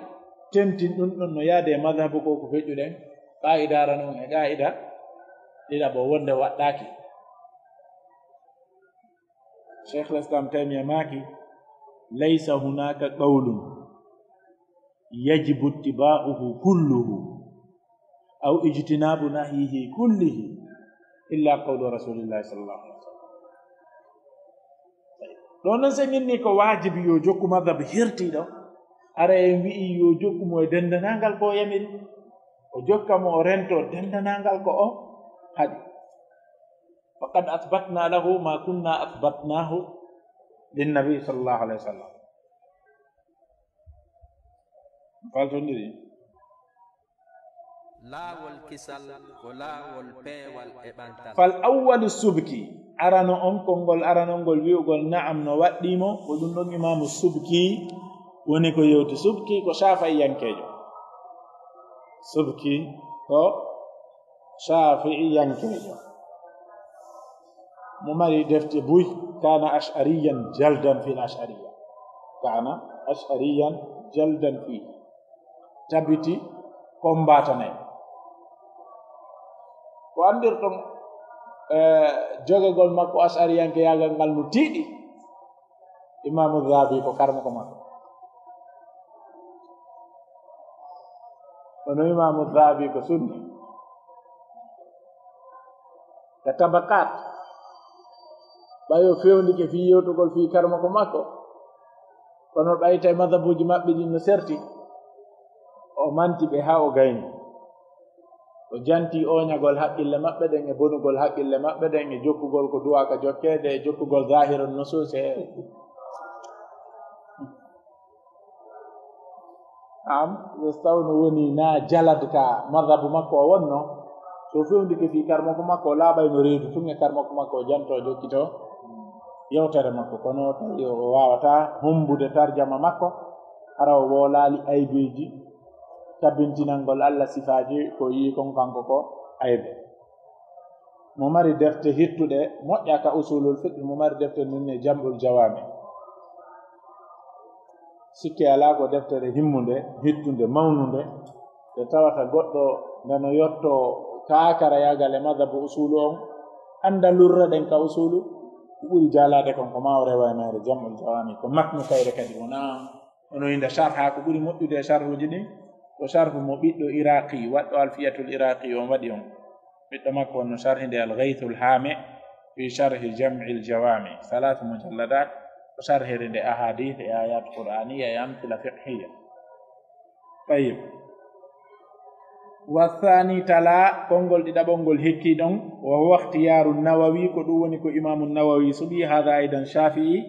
tentin ɗum ɗon no yaade e madhabu ko ko feƴƴuɗen qa'idara noon e qa'ida ɗiɗa bo wonde waɗɗaki cheikh l'islam taymia maki laysa hunaka qawlun yajibu ittiba'uhu kulluhu aw ijtinabu nahyihi kullihi illa qawlu rasulillahi sallallahu alaihi wasallam ɗon noon sen inni ko wajibi yo jokku madhab hertiɗo ara en wi'i yo jokkumo e dendanangal ko yamiri o jokkamo o rento dendanangal ko o haɗi faqad athbatna lahu ma kunna athbatnahu linnabi sallallahu alaihi wasallam faltondiri laawol kisal ko laawol peewal e ɓantal fal awwalu subki arano on konngol aranolngol wi'ugol na'am no waɗɗimo ko ɗum ɗon imamu subki woni ko yewti. subki ko shafi'iyankejo, subki ko shafi'iyankejo mo mari defte buy. kana ash'ariyan jaldan fil ash'ariya, kana ash'ariyan jaldan fi tabiti kombatanayi ko andirton jogagol makko ash'ariyanke yagal ngal no tiiɗi. imamu Dhahabi ko karmako makko, kono imamu Dhahabi ko sunni ka tabakat ɓayo fewndike fi yewtugol fi karmako makko, kono ɓayta e madhabuji maɓɓe ɗin no serti. o manti ɓe ha o gayni, o janti oñagol haqqille maɓɓe ɗen e bonugol haqqille maɓɓe ɗen e jokkugol ko duwaka jokkede e jokkugol zahiron nususe. so tawno woni na jalad ka madhabu makko o wonno, so fewndike fi karmako makko o laaɓayno reedu tun e karmako makko o janto jokkito yewtere makko. kono tawi o wawata humbude tarjama makko hara o woolaali aybeji tabbintinalngol Allah sifaji ko yi kon kanko ko aybe. mo mari defte hittuɗe moƴƴa ka usulul fiqh, mo mari defte nunne jam'ul jawami. sikke ala ko deftere himmunde hittunde mawnunde ɓe tawata goɗɗo ndeno yotto kaakara yagal e madhabu usulu on anda lurra ɗen ka usulu ɓuri jalade kon ko ma o rewa e mere jam'ul jawami ko maknu kayre kadi wona ono inde sharha ko ɓuri moƴƴude e sharhuji ɗin ko sharhu mo ɓiɗɗo iraqi waɗɗo alfiyatul iraqi on waɗi on. ɓiɗɗo makko wonno sharhinde al-ghaythul hami fi sharhi jam'il jawami 3 mujalladat ko sharhire nde ahadith e ayat qur'aniya e amthila fiqhiya. tayib wathani tala konngol ɗiɗaɓolngol hekki ɗon wa huwa ikhtiyaru nawawi ko ɗum woni ko imamu nawawi suɓi. hada aidan shafi'i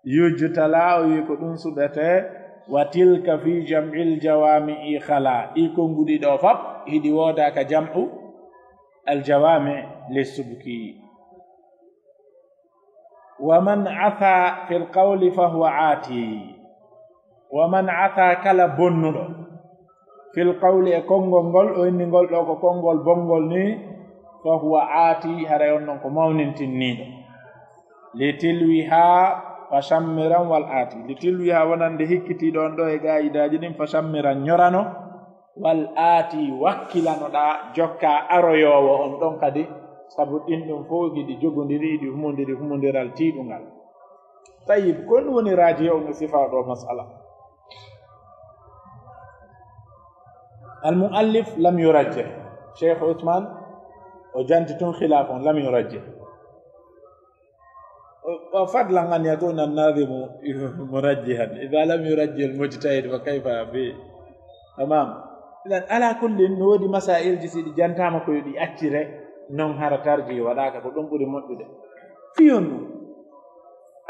yujtala o wi ko ɗum suɓete wa tilka fi jam'il jawami'i khala. ɗi konnguɗi ɗo fop hiɗi wooda ka jam'u aljawami lissubki. wa man atha fi lqawli fa huwa aati. wa man atha kala bonnuɗo fil qawli e konngol ngol o inni ngol ɗo ko konngol bongol ni fa huwa aati hara on non ko mawnintinniɗo. li tilwiha fa sammiran wal aati. li tilwiha wonande hikkitiɗo on ɗo e gayidaji ɗin fa sammiran ñorano wal aati wakkilanoɗa jokka aroyowo on ɗon kadi sabu ɗin ɗum fof giɗi jogodiri ɗi humondiral tiiɗungal. tayib kon woni raaji o no sifa ɗo masala. المؤلف لم يرجح. شيخ عثمان وجنتتون خلاف لم يرجح. وفضلا أن يكون الناظم مرجحا إذا لم يرجح المجتهد فكيف به. تمام. إذن على كل نودي مسائل جسد جنتام كيدي أكثر نون هر ترجي وذاك كلهم بدي مدة. فيون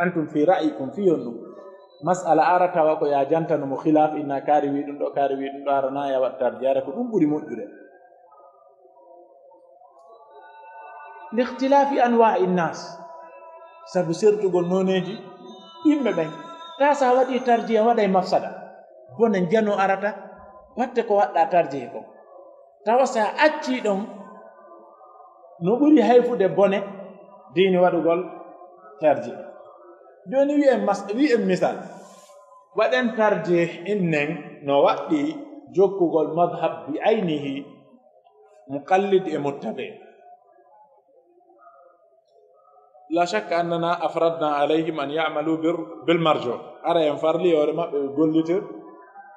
أنتم في رأيكم فيون masala arata wa ko ya jantano mo khilaf inna kari wi ɗum ɗo kari wi ɗum ɗo arana ya wattar jare ko ɗum ɓuri moƴƴude l'ikhtilafi anwa'i nnas sabu sertugol noneji yimɓe ɓen ta sa waɗi tarjiya waɗa e mafsada bonen jano arata watte ko waɗɗa tarjiya ko tawa sa acci ɗon no ɓuri hayfude bone dini waɗugol tarjiya. joni wi'en misal waɗen tarjih innen no waɗɗi jokkugol madhab bi aynihi muqallid e muttabi. la shakka annana afradna alayhim an ya'malu bil marju. ara en farli hoore maɓɓe ɓe gollitir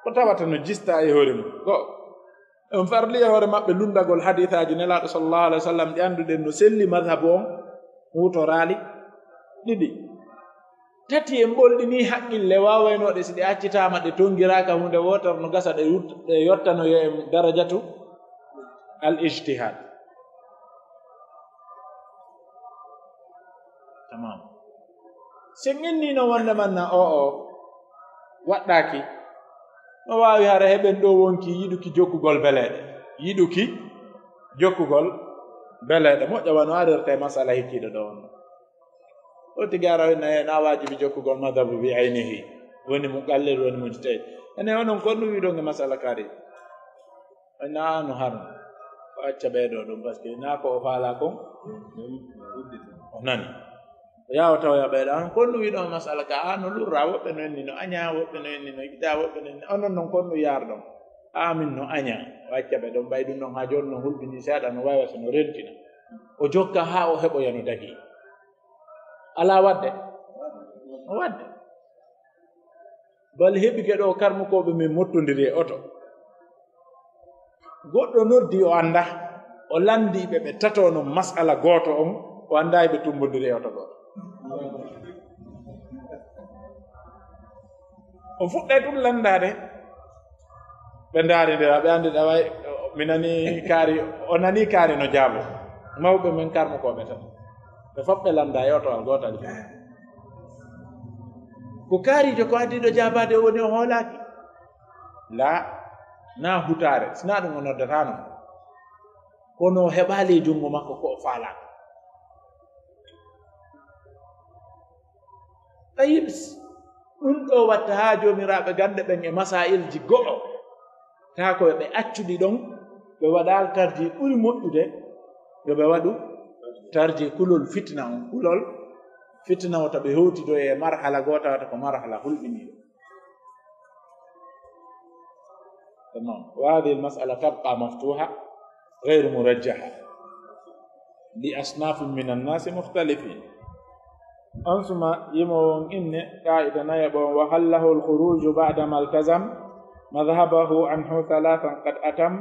ko tawata no jista e hoore mum go en farli e hoore maɓɓe lundagol hadithaji nelaɗo sallallahu alaihi wasallam ɗi anduɗen no selli madhabu on hutorali ɗiɗi. tati en ɓolɗini haqqille wawaynoɗe si ɗe accitama ɗe tongiraka hunde wotere no gasa ɗe yottanoyo e darajatu al ijtihad. tamam. sen innino wonde manna o waɗɗaki no wawi hara heɓen ɗo wonki yiɗuki jokkugol beleɗe yiɗuki jokkugol beleɗe moƴƴa wano arirte masala hikkiɗo ɗo wonno o tigara na wajibi jokkugol madhabu bi aynihi woni mo gallel woni mo tay ene onon ko no wido nge masala kari na no haru acca ɓeeɗo ɗum par ce que na ko o faala kon o nani yawa taw ya ɓeeɗo an kon no wiɗo masala ka no lurra woɓɓe no enni no aña woɓɓe no enni no ida woɓɓe no enni onon noon kon no yarɗon amin no aña o acca ɓe ɗon ɓay ɗum noon ha joni no hulɓini seeɗa no wawata no rentina o jokka ha o heɓoya no dagi ala wadde o wadde bal heɓike ɗo karmukoɓe min mottodiri e oto goɗɗo noddi o anda o landiɓe ɓe tatono masala goto on o anda ɓe tumbodiri e oto goto o fuɗɗe ɗum landade ɓe daaridira ɓe andi ɗaway mi nani kaari o nani kaari no jaabo mawɓe men karmukoɓe tan ɓe fof ɓe landa e oto al gotal ko kaarijo ko addiɗo jaabade o woni o hoolaki la na hutare sina ɗum o noddatano kono heɓali junngo makko ko o faalaka tayib ɗum ɗo watta ha jomiraɓe gande ɓen e masailji goɗo taa koye ɓe accuɗi ɗon ɓe waɗal tarji ɓuri moƴƴude yo ɓe waɗu tarji kulol fitna on kulol fitna o to ɓe hewtido e marhala gota wata ko marhala hulɓiniɗo تمام وهذه المسألة تبقى مفتوحة غير مرجحة لأصناف من الناس مختلفين أنثم يمون إن قائد نيب وهل له الخروج بعدما التزم مذهبه عنه ثلاثا قد أتم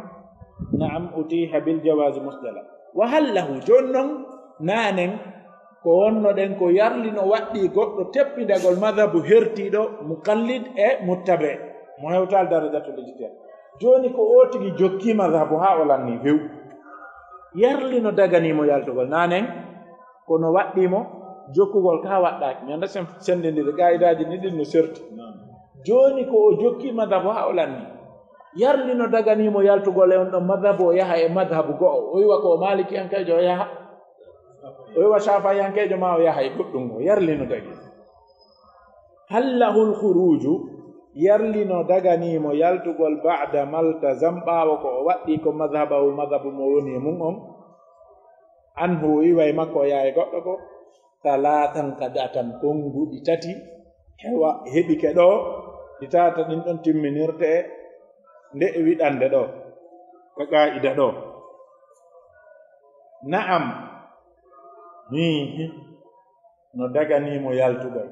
نعم أتيح بالجواز مسجلا وهل له جنن نانن كونو دن كو يرلي نو وادي goddo teppidagol madhabu hertido muqallid e muttabi mo hewtal darajatul ijtihad joni ko o tigi jokki madhabu ha olanni few yarlino daganimo yaltugol nanen kono waddimo jokkugol ka waddaki mi anda sendindire gaidaji ni din no serti joni ko o jokki madhabu ha olanni yarlino daganimo yaltugol e on don madhabu yaha e madhabu go o wiwa ko maliki an kayjo yaha o wiwa shafi'i an kayjo ma o yaha e goddum go yarlino dagi hallahu al-khuruju yarlino daganimo yaltugol ba'da maltazam ɓaawo ko o waɗɗi ko madhabahu madhabu mo woni e mum on anhu wiway makko o yaha e goɗɗo ko talatan kadatan konguɗi tati heɓike ɗo ɗi tata ɗin ɗon timminirte nde e wiɗande ɗo ko qa'ida ɗo na'am no daganimo yaltugol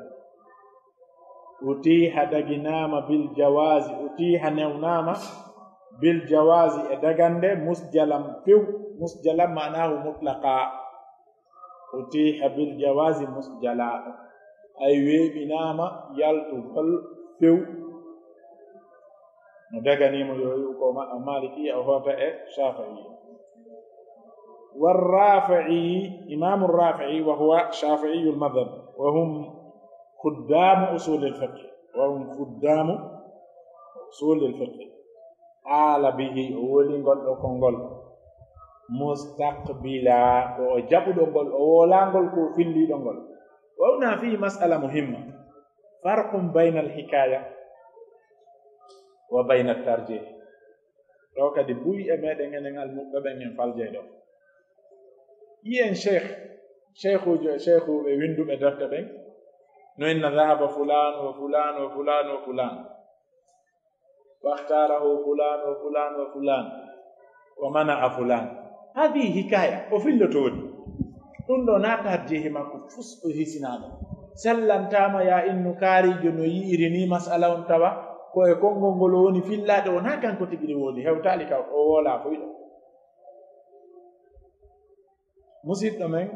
utiha daginama bil jawazi utiha newnama bil jawazi e dagande musjalam few musjalam ma'nahu mutlaqa utiha bil jawazi musjala ay weɓinama yaltugol few no daganimo yoyu ko maliki o hota e shafi'i والرافعي إمام الرافعي وهو شافعي المذهب وهم خدام أصول الفقه آل به أولي نقول أكونغول مستقبلا وجابوا دونغول أولانغول كوفيلي دونغول وهنا فيه مسألة مهمة فرق بين الحكاية وبين الترجيح لو كدي بوي أمدين ينال مقبلين فالجيدو ين شيخ ويندو بدرتبين نو إن ذهب فلان وفلان وفلان وفلان واختاره فلان وفلان وفلان ومنع فلان هذه حكاية وفي اللتون نندو ناترجيه ما كفوس هسنانا سلم تاما يا إنو كاري جنو ييرني مسألة انتبا كوي كونغو ngoloni fillade on hakan ko tigiri wodi hewtali ka o wala fuido musidɗo men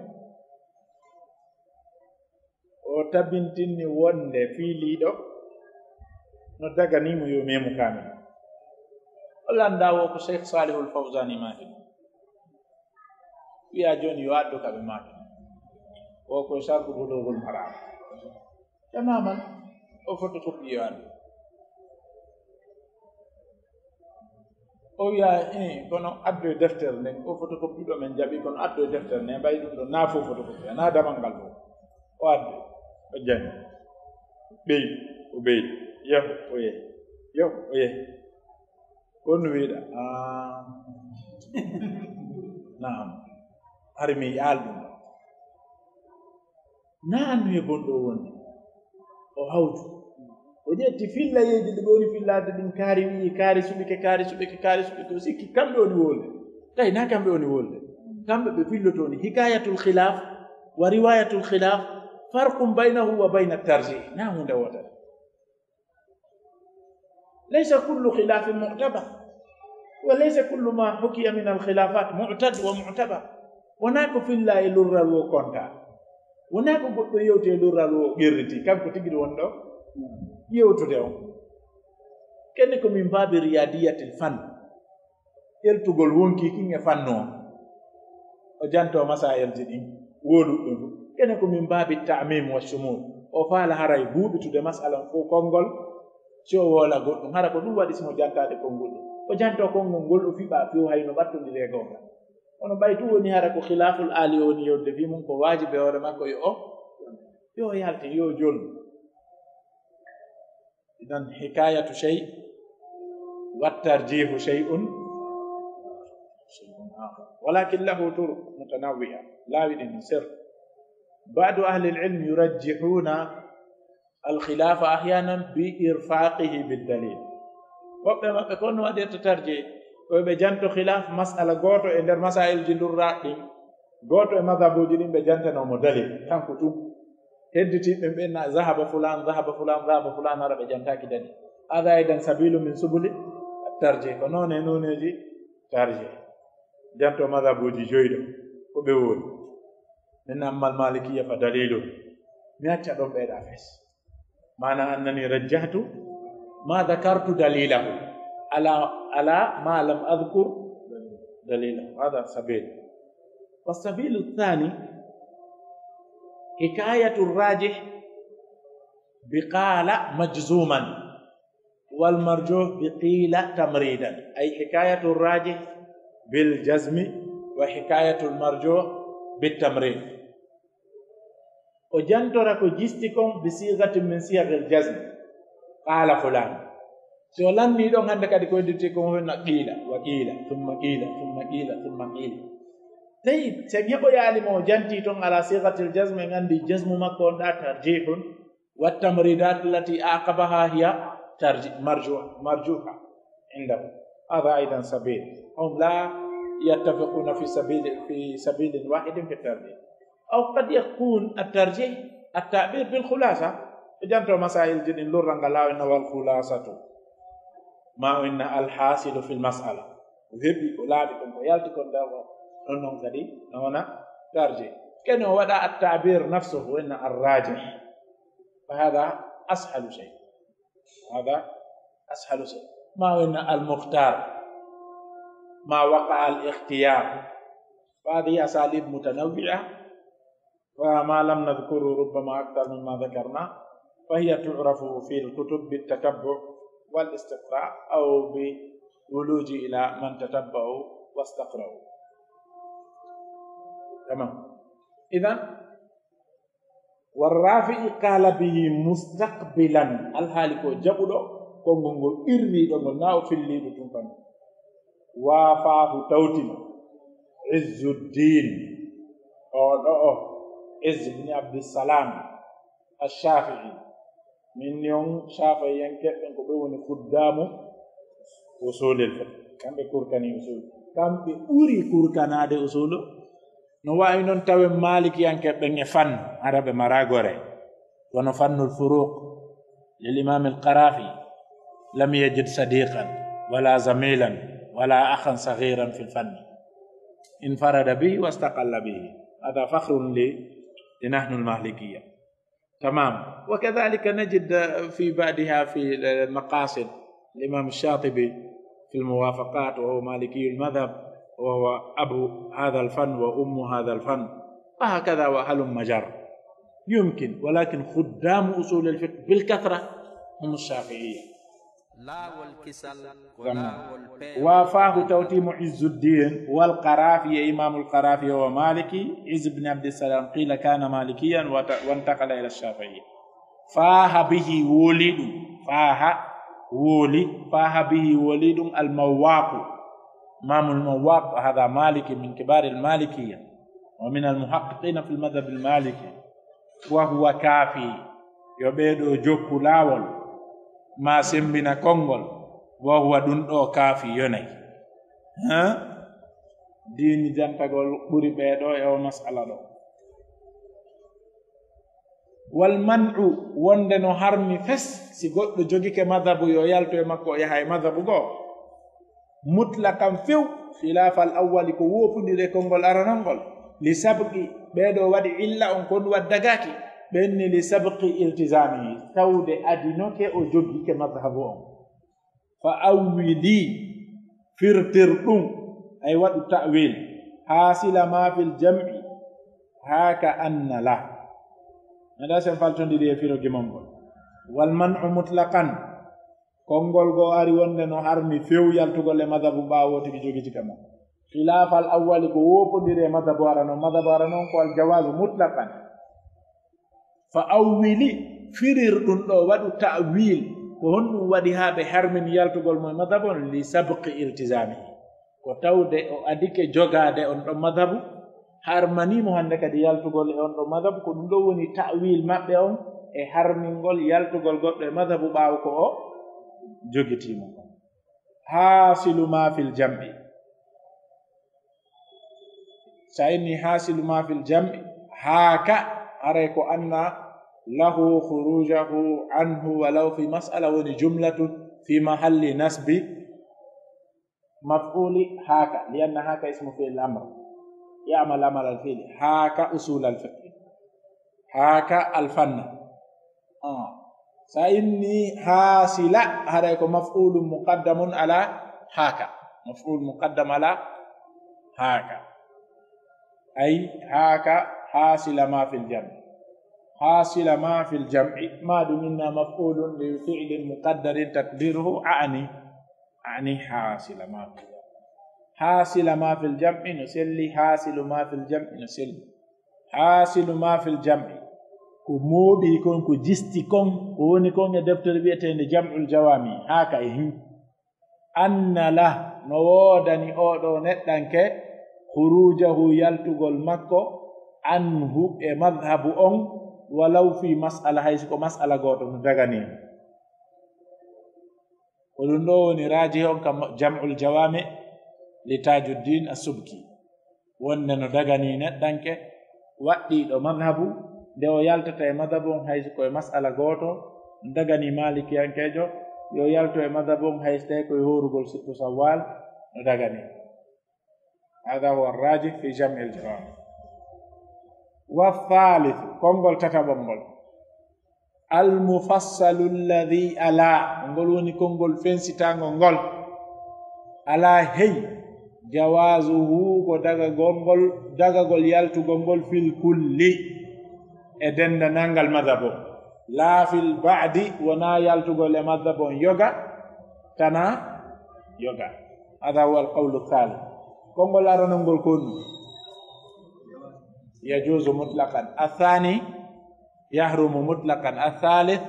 o tabintinni wonde fiiliɗo no daganimo yo memu kamil o landa wo ko cheikh salihul fawzani maki wiya joni yo addu kaɓe maki o ko sharbu bulugul maram tamaman o photocopie yo addu o wiya kono addu e deftere nden o photocopie ɗo men jaɓi kono addu e deftere nde mbayi ɗum ɗo na fof photocopie na damal ngal fof wadde o jangi ɓeydi o ɓeydi yeho o yehi yeho o yehi wonno wiiɗa naam hari mi yaal ɗum na andu e gonɗo wonde o hawtu o ƴetti fillayeji ɗi ɓe woni fillade ɗum kaari wii kaari suɓike o sikki kamɓe woni wolde tawi na kamɓe woni wolde kamɓe ɓe fillotoni hikayatul khilaf wa riwayatul khilaf farqum baynahu wa bayna tarjih na hunde wotata laysa kullu khilafin mu'tabar wa laysa kullu ma hukiya min alkhilafat mu'tad wa mu'tabar wona ko filla e lurral wo konta wona ko goɗɗo yewte e lurral wo ɓirriti kanko tigi ɗo woni ɗo yewtude on kenne ko min baabi riyadiyatil fan ƴeltugol wonkikin e fanno on o janto masaelji ɗin woɗuɗɗo ɗum kene ko min baabi tamim wa shumul o faala haray buuɓitude masalan fof konngol si o woola goɗɗum hara ko ɗum waɗi simo jantade konngol ɗum o janto konngol ngol o fiɓa few hayno ɓattodire gonga ono ɓaytu woni hara ko khilaful ali woni yewde fi mum ko waajibe hoore makko yo yalte yo jolnu idan hikayatu shay wattarjihu shay'un akhar walakin lahu turuq mutanawwi'a lawidin sir بعض أهل العلم يرجحون الخلاف أحيانا بإرفاقه بالدليل وقتما يكون هذا الترجيح وبجانت خلاف مسألة غوتو إن المسائل جندور راتي غوتو مذهب جديد بجانت نوم دليل كم كتب هدتي من ذهب فلان هذا بجانتا كده هذا أيضا سبيل من سبل الترجيح كنون نونجي ترجيح جانتو مذهب جديد وبيقول من أما المالكية فدليل مئة دم بيدافس معنى أنني رجحت ما ذكرت دليله على ما لم أذكر دليله هذا سبيل والسبيل الثاني حكاية الراجح بقال مجزوما والمرجوح بقيل تمريدا أي حكاية الراجح بالجزم وحكاية المرجوح بالتمريد وجنترك جستكم بصيغة من صيغ الجزم قال فلان سولان نيدون عندك أديكو ديتكم هنا قيل وقيل ثم قيل ثم قيل ثم قيل طيب سيبقى يعلموا جنتيتون على صيغة الجزم عندي جزم ما كون ترجيح والتمريدات التي أعقبها هي مرجوحة عندهم هذا أيضا سبيل هم لا يتفقون في سبيل واحد في الترجيح أو قد يكون الترجيح التعبير بالخلاصة جانتو مسائل جدين لورانغا لاونا والخلاصة ما إن الحاصل في المسألة وهبي أولادكم ويالتكم دعوة أنهم كدي نونا ترجيح كان وضع التعبير نفسه وإن الراجح فهذا أسهل شيء ما إن المختار ما وقع الاختيار فهذه أساليب متنوعة وما لم نذكره ربما أكثر مما ذكرنا فهي تعرف في الكتب بالتتبع والاستقراء أو بولوج إلى من تتبعوا واستقرأوا تمام إذن والرافع قال به مستقبلا الحالك جبلو كونغو إرمي دونغو ناو في الليل تنفن وافاه توتم عز الدين عز بن عبد السلام الشافعي من يوم شافعي ينكتن كبيرون خدام أصول الفقه كم بكوركاني أصول كم بأوري كوركانا دي أصول نوائي ننتوي مالك ينكتن فن عرب مراغوري ونفن الفروق للإمام القرافي لم يجد صديقا ولا زميلا ولا أخا صغيرا في الفن انفرد به واستقل به هذا فخر لنحن المالكية تمام وكذلك نجد في بعدها في المقاصد الإمام الشاطبي في الموافقات وهو مالكي المذهب وهو أبو هذا الفن وأم هذا الفن وهكذا وهلم مجر يمكن ولكن خدام أصول الفقه بالكثرة هم الشافعية laawol kisal ko laawol peewol وافاه توتيم عز الدين والقرافي إمام القرافي هو مالكي عز بن عبد السلام قيل كان مالكيا وانتقل إلى الشافعية فاه به ولد فاه به ولد المواق إمام المواق هذا مالكي من كبار المالكية ومن المحققين في المذهب المالكي وهو كافي يبيدو جوكو لاول ما سمبنا كونغول وهو دون دو كافي يوني ها دين جانتagol buri beedo e o masala do wal man'u wonde no harmi fes si goddo jogike madhabu yo yalto e makko yahay madhabu go mutlaqan few khilaf al awwal ko wofundire kongol aranongol li sabqi beedo wadi illa on kon waddagaki benni li sabqi iltizami tawde adinoke o jogike madhabu on fa awwili firtir dum ay wadu ta'wil hasila ma fil jam'i haka anna la nada sen faltondi de firo gimongol wal man'u mutlaqan kongol go ari wonde no harmi few yaltugol e madhabu bawoti gi jogiti kama khilaf al awwal ko wopondire madhabu arano ko al jawaz mutlaqan fa awwili firir dum do wadu ta'wil ko honɗum waɗi haa ɓe harmin yaltugol mo madhabu on li sabqi iltisami ko tawde o adike jogaade on ɗon madhabu harmanimo hannde kadi yaltugol e on ɗon madhabu ko ɗum ɗo woni ta'wil maɓɓe on e harmingol yaltugol goɗɗo e madhabu ɓaawo ko o jogitimo hasilu ma fil jam'i sa inni hasilu ma fil jam'i haaka aray ko anna له خروجه عنه ولو في مسألة ونجملة في محل نسب مفعول هاكا لأن هاكا اسم فعل الأمر يعمل عمل الفعل هاكا أصول الفقه هاكا الفن سإني حاصلة هذا يكون مفعول مقدم على هاكا مفعول مقدم على هاكا أي هاكا حاصل ما في الجمع حاصل ما في الجمع ما دمنا مفعول لفعل مقدر تقديره أعني حاصل ما في الجمع حاصل ما في الجمع نسلي حاصل ما في الجمع نسلي حاصل ما في الجمع كمودي كون كجستي كون كوني كون دفتر بيتين جمع الجوامع هكا أن له نودني أودو نتنك خروجه يلتغل مكو عنه مذهب ولو في مسألة هايسكو مسألة غوتو دغاني ولندوني راجعون كجمع الجوامع لتاج الدين السبكي ونن دغاني ندانك ودي دو مذهبو دو يالتata مذهبون هايسكو مسألة غوتو دغاني مالكي انكيجو يو يالتو مذهبون هايسكو هورغول ستو سوال دغاني هذا هو الراجح في جمع الجوامع والثالث كونغول تتابونغول المفصل الذي على ngoloni kongol fensitangol ala hey jawazuhu ko dagagol yaltugol fil kulli e denda nangal madhabo la fil ba'di wana yaltugol e madhabo yoga tana yoga hada huwa al qawl al thalith kongol aranongol konu يجوز مطلقا الثاني يحرم مطلقا الثالث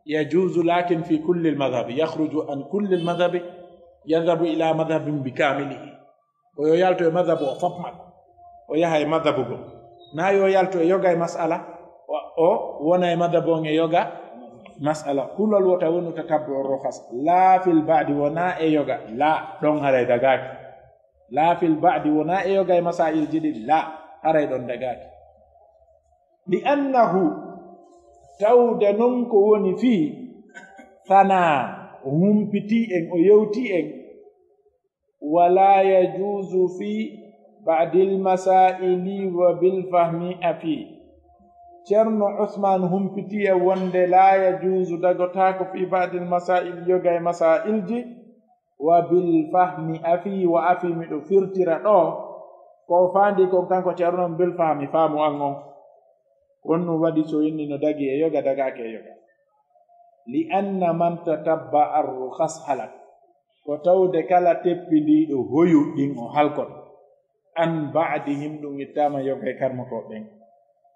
يجوز لكن في كل المذهب يخرج عن كل المذهب يذهب إلى مذهب بكامله ويالتو مذهب وفقمك ويهي مذهبه نا يالتو يوغا مسألة أو ونا مذهب يوغا مسألة كل الوقت تتبع الرخص لا في البعد ونا يوغا لا دون هذا دغاك لا في البعد ونا يوغا مسائل جديد لا aray don dagaki li annahu tawda non ko woni fi fana humpiti en o yewti en wala yajuzu fi ba'dil masaili wa bil fahmi afi cerno usman humpiti e wonde la yajuzu dagota ko fi ba'dil masail yoga e masailji wa bil fahmi afi wa afi mi do firtira do ko fandi ko kanko ceerno bil fahmi faamu angon wonno wadi so inni no dagi e yoga daga ke yoga لأن من تتبع الرخص هلك وتود كلا تبلي هيو دين هلكت عن بعدهم دون إتاما يوغي كرمكو بين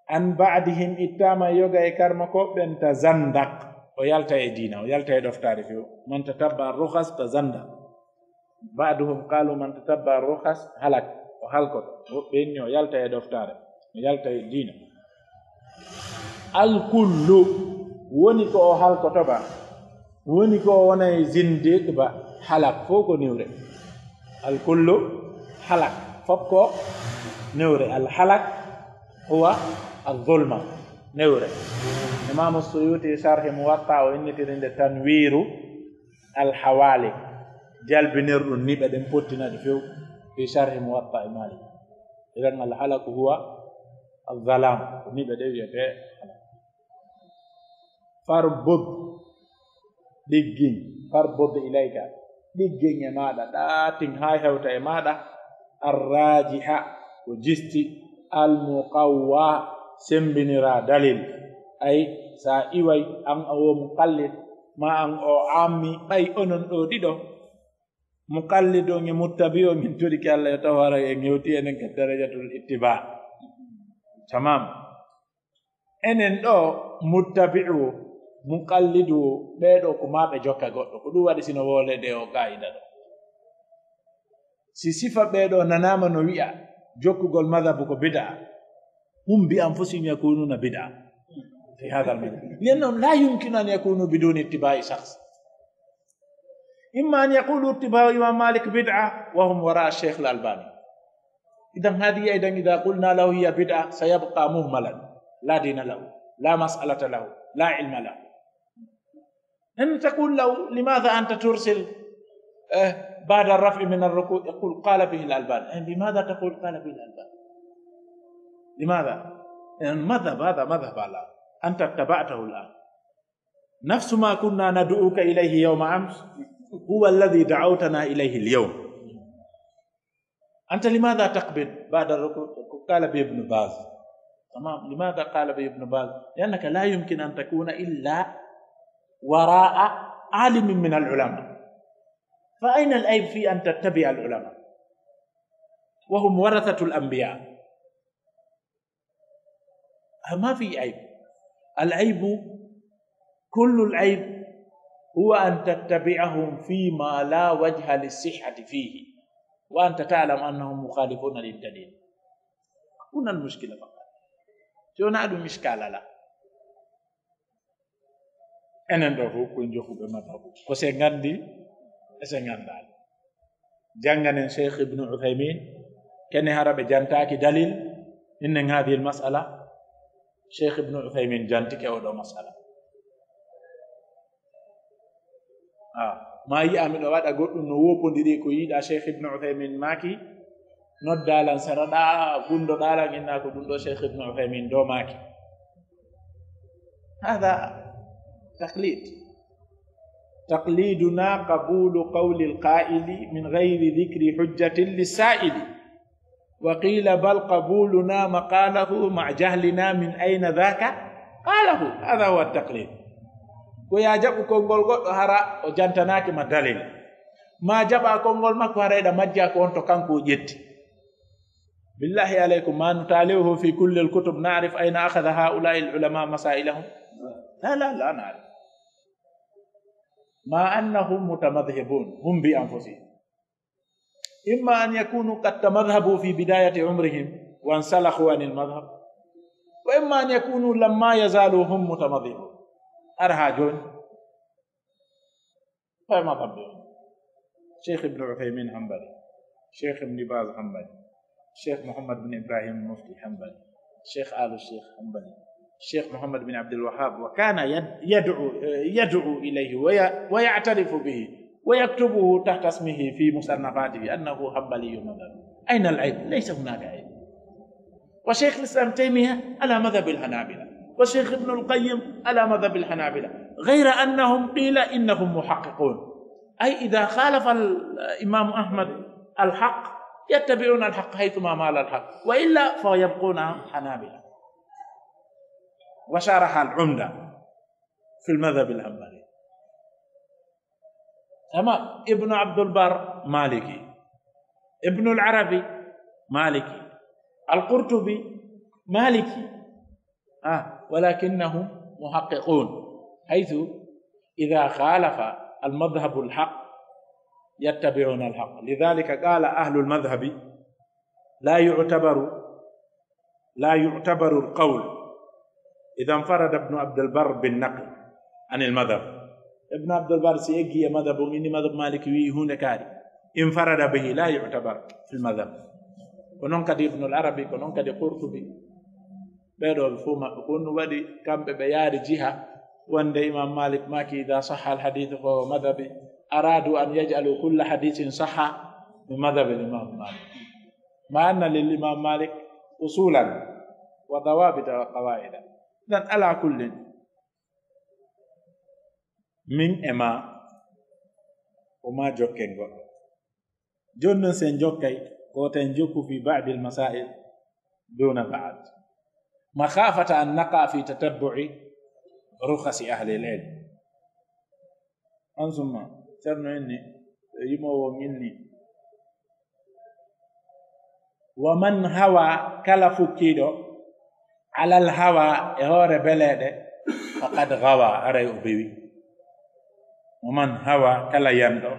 عن بعدهم إتاما يوغي كرمكو بين تزندق ويالتا يدينا ويالتا يدفتار فيه من تتبع الرخص تزندق بعدهم قالوا من تتبع الرخص هلك وهلكت بين يالتا يدفتار يالتا يدينا الكل ونكو هلكت با ونكو وني زندق با halak foko niwre al kullu halak fopko niwre al halak huwa al zulma niwre imam as-suyuti sharh muwatta o innitirinde tanwiru al hawali jalbinirdu nibe den pottina de few fi sharh muwatta malik idan al halak huwa al zalam nibe de yete farbud diggin farbud ilayka diggin e maɗa ɗatin ha hewta e maɗa arrajiha ko jisti almuqawwa sembinira dalil ay sa iway an awo muqallid ma an o ammi ɓay onon ɗo ɗiɗo muqallid o nge muttabi o min toɗiki allah yo tawara e ngewti enen ka darajatul ittiba tamam enen ɗo muttabi'u muqallidu ɓeeɗo ko maɓe jokka goɗɗo ko ɗum waɗi sino wolede o qaida ɗo si sifa ɓeeɗo nanama no wi'a jokkugol madhabu ko bid'a hum bi anfusihim yakununa bid'a fi hadha al-madhhab liannahum la yumkinu an yakunu biduni ittiba'i shakhs imma an yaqulu ittiba'u imam malik bid'a wa hum wara shaykh al-albani idan hadi aidan idha qulna lahu hiya bid'a sayabqa muhmalan la dina lahu la mas'alata lahu la ilma lahu أن تقول له لماذا أنت ترسل بعد الرفع من الركوع يقول قال به الألباني لماذا تقول قال به الألباني لماذا المذهب هذا مذهب الله أنت اتبعته الآن نفس ما كنا ندعوك إليه يوم أمس هو الذي دعوتنا إليه اليوم أنت لماذا تقبل بعد الركوع قال به ابن باز تمام لماذا قال به ابن باز لأنك لا يمكن أن تكون إلا وراء عالم من العلماء فأين العيب في أن تتبع العلماء وهم ورثة الأنبياء ما في عيب العيب كل العيب هو أن تتبعهم فيما لا وجه للصحة فيه وأنت تعلم أنهم مخالفون للدليل هنا المشكلة فقط شو نعد مشكلة لا enen ɗo fof koye jofuɓe madhabu ko se gandi e se gandali janganen cheikh ibnu uthaymin kene haraɓe jantaki dalil innen hadihi l masala cheikh ibnu uthaymin jantike oɗo masala ma yiyami ɗo waɗa goɗɗum no wopodiri ko yiiɗa cheikh ibnu uthaymin maki noddalan saraɗa gundoɗalan inna ko ɗum ɗo cheikh ibnu uthaymin do maki hada تقليدنا قبول قول القائل من غير ذكر حجة للسائل وقيل بل قبولنا مقاله مع جهلنا من أين ذاك قاله هذا هو التقليد ويا جاب كونغول غو هرا وجانتناك ما دليل ما جاب كونغول ما كواريدا مجا كونتو كانكو جيتي بالله عليكم ما نتاليه في كل الكتب نعرف أين أخذ هؤلاء العلماء مسائلهم لا نعرف ما أنهم متمذهبون هم بأنفسهم إما أن يكونوا قد تمذهبوا في بداية عمرهم وانسلخوا عن المذهب وإما أن يكونوا لما يزالوا هم متمذهبون أرهاجون فما ضبطون شيخ ابن عثيمين حنبلي شيخ ابن باز حنبلي شيخ محمد بن إبراهيم المفتي حنبلي شيخ آل الشيخ حنبلي الشيخ محمد بن عبد الوهاب وكان يدعو إليه ويعترف به ويكتبه تحت اسمه في مصنفاته أنه حنبلي مذهب أين العيب؟ ليس هناك عيب وشيخ الإسلام تيمية على مذهب الحنابلة وشيخ ابن القيم على مذهب الحنابلة غير أنهم قيل إنهم محققون أي إذا خالف الإمام أحمد الحق يتبعون الحق حيثما مال الحق وإلا فيبقون حنابلة وشرح العمدة في المذهب الحنبلي. أما ابن عبد البر مالكي، ابن العربي مالكي، القرطبي مالكي، ولكنهم محققون، حيث إذا خالف المذهب الحق يتبعون الحق. لذلك قال أهل المذهب لا يعتبر القول إذا انفرد ابن عبد البر بالنقل عن المذهب. ابن عبد البر سيجي مذهب من مذهب مالكي هنا كاري انفرد به لا يعتبر في المذهب. كنون كدي ابن العربي كنون كدي قرطبي بيدو فما كون ودي كم بيار جهة وند إمام مالك ماكي إذا صح الحديث فهو مذهبي، أرادوا أن يجعلوا كل حديث صح من مذهب الإمام مالك، مع أن للإمام مالك أصولا وضوابط وقواعد. إذن على كل من إما وما جوكين جون سن جوكي كوتن جوكو في بعض المسائل دون بعض، مخافة أن نقع في تتبع رخص أهل العلم. أنظم ترنو إني يمو مني ومن هوى كلف كيدو على الهوى يهور بلده فقد غوى أري أبيوي. ومن هوى كلا يندو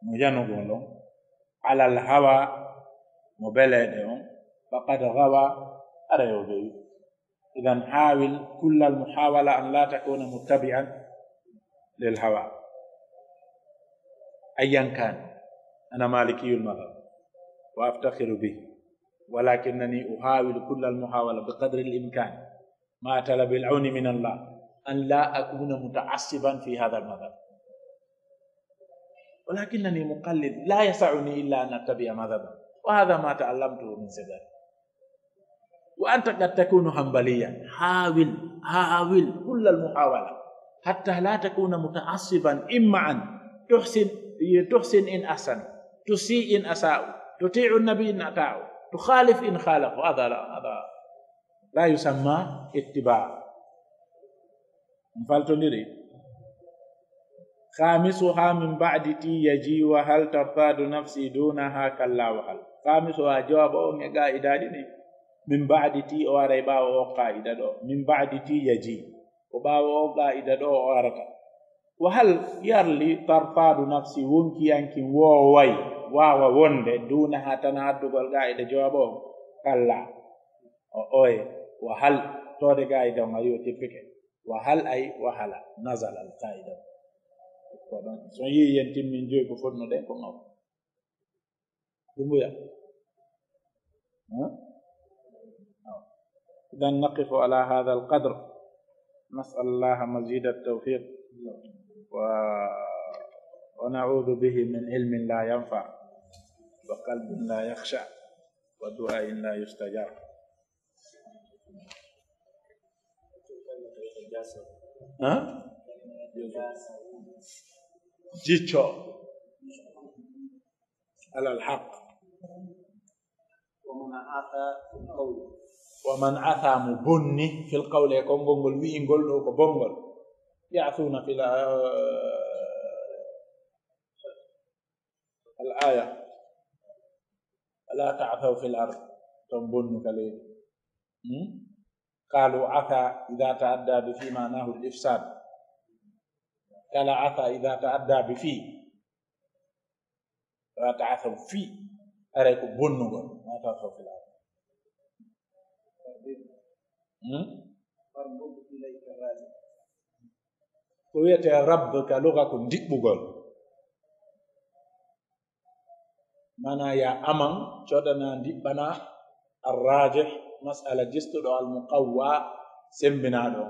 مجانو قولون على الهوى مبلده فقد غوى أري أبيوي. إذن حاول كل المحاولة أن لا تكون متبعا للهوى أيا كان. أنا مالكي المذهب وأفتخر به، ولكنني أحاول كل المحاولة بقدر الإمكان مع طلب العون من الله أن لا أكون متعصبا في هذا المذهب، ولكنني مقلد لا يسعني إلا أن أتبع مذهبا، وهذا ما تعلمته من صغري. وأنت قد تكون حنبليا، حاول كل المحاولة حتى لا تكون متعصبا، إما أن تحسن إن أحسن، تسيء إن أساء، تطيع النبي إن أطاعه، تخالف إن خالف. هذا لا يسمى اتباع. فالتنري خامسها من بعد تي يجي وهل ترتاد نفسي دونها كلا وهل. خامسها جواب قائدة دي من بعد تي أوريبا أو قائدة دو من بعد تي يجي وباو قائدة دو أورتا وهل يرلي ترتاد نفسي ونكي أنكي ووي واو وند دونها تنادق القائدة جوابه كلا أوي وهل تود قائدة ما يوتيبك وهل أي وهل نزل القائدة سوي ينتم من جوي كفرنا ده كم دمويا إذا نقف على هذا القدر. نسأل الله مزيد التوفيق ونعوذ به من علم لا ينفع وقلب لا يخشع ودعاء لا يستجاب. جيتشو على الحق. ومن أتى مبني في القول يكون بونغول وي نقول له بونغول يعثون في الآية لا تعثوا في الأرض تنبن كليل. قالوا عثى إذا تعدى بفي معناه الإفساد، قال عثى إذا تعدى بفي لا تعثوا في أريكم بنغول ما تعثوا في الأرض. ويتي ربك لغة ديبوغول مانا يا أمان جودنا ديبنا الراجح مسألة جستو المقوى سمبنا دو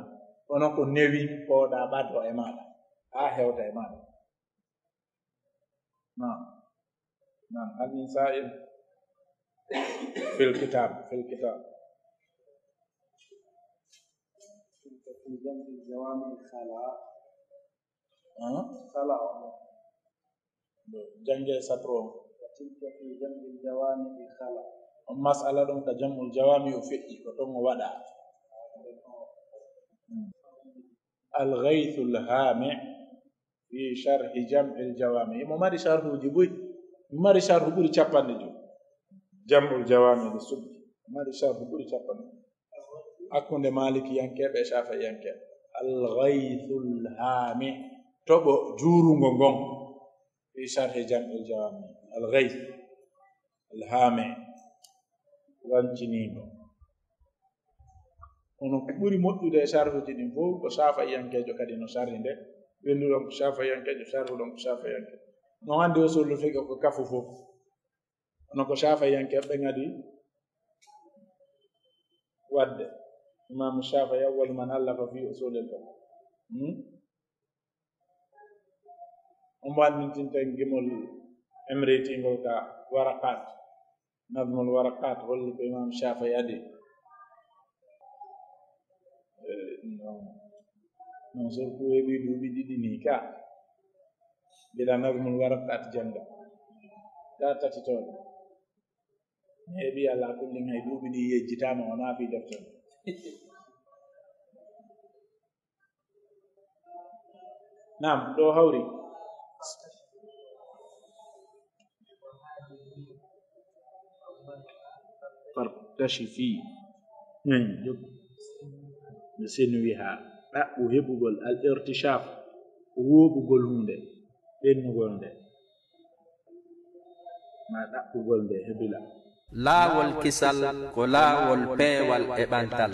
ونكو نيوي كو دا بادو إمانا هيوتا إمانا. نعم هل من سائل في الكتاب في جنب الجوامع خلا جنجة سطرون وتلك في جنب الجوامع خلا. مسألة دون كجمع الجوامع في وتم ودا الغيث الهامع في شرح جمع الجوامع مماري شرح جبوي مماري شرح بوري تشابان جمع الجوامع السبك مماري شرح بوري تشابان أكون مالك ينكب شافع ينكب الغيث الهامع توبو جورو غونغون في شرح جمع الجوامع الغيث الهامع وانتينيمو ono ɓuri moƴƴude e sarhuji ɗin fof ko safa yankejo kadi no sarri nde ɓennuɗon ko safa yankejo sarhuɗon ko safa yanke no hannde o sollu fege ko kafu fof ono ko safa yankeɓe ngadi wadde imamu safa yawwal man allafa fi usulil fiqh on mbalmintinten gimol emretingol ka waraqat nadmol waraqat holli ko imamu safa yadi non so ko heɓi duuɓi ɗiɗi ni ka mbiɗa nadmul waraqat jannga ka tatitoɗo mi heɓi ala kulli hay duuɓi ɗi yejjitama o naafi deftere nam ɗo hawri fartashifi senwiha ɗaɓɓu heɓugol al irtishaf woɓugol hunde ɓennugol nde ma ɗaɓɓugol nde heɓila laawol kisal ko laawol peewal e ɓantal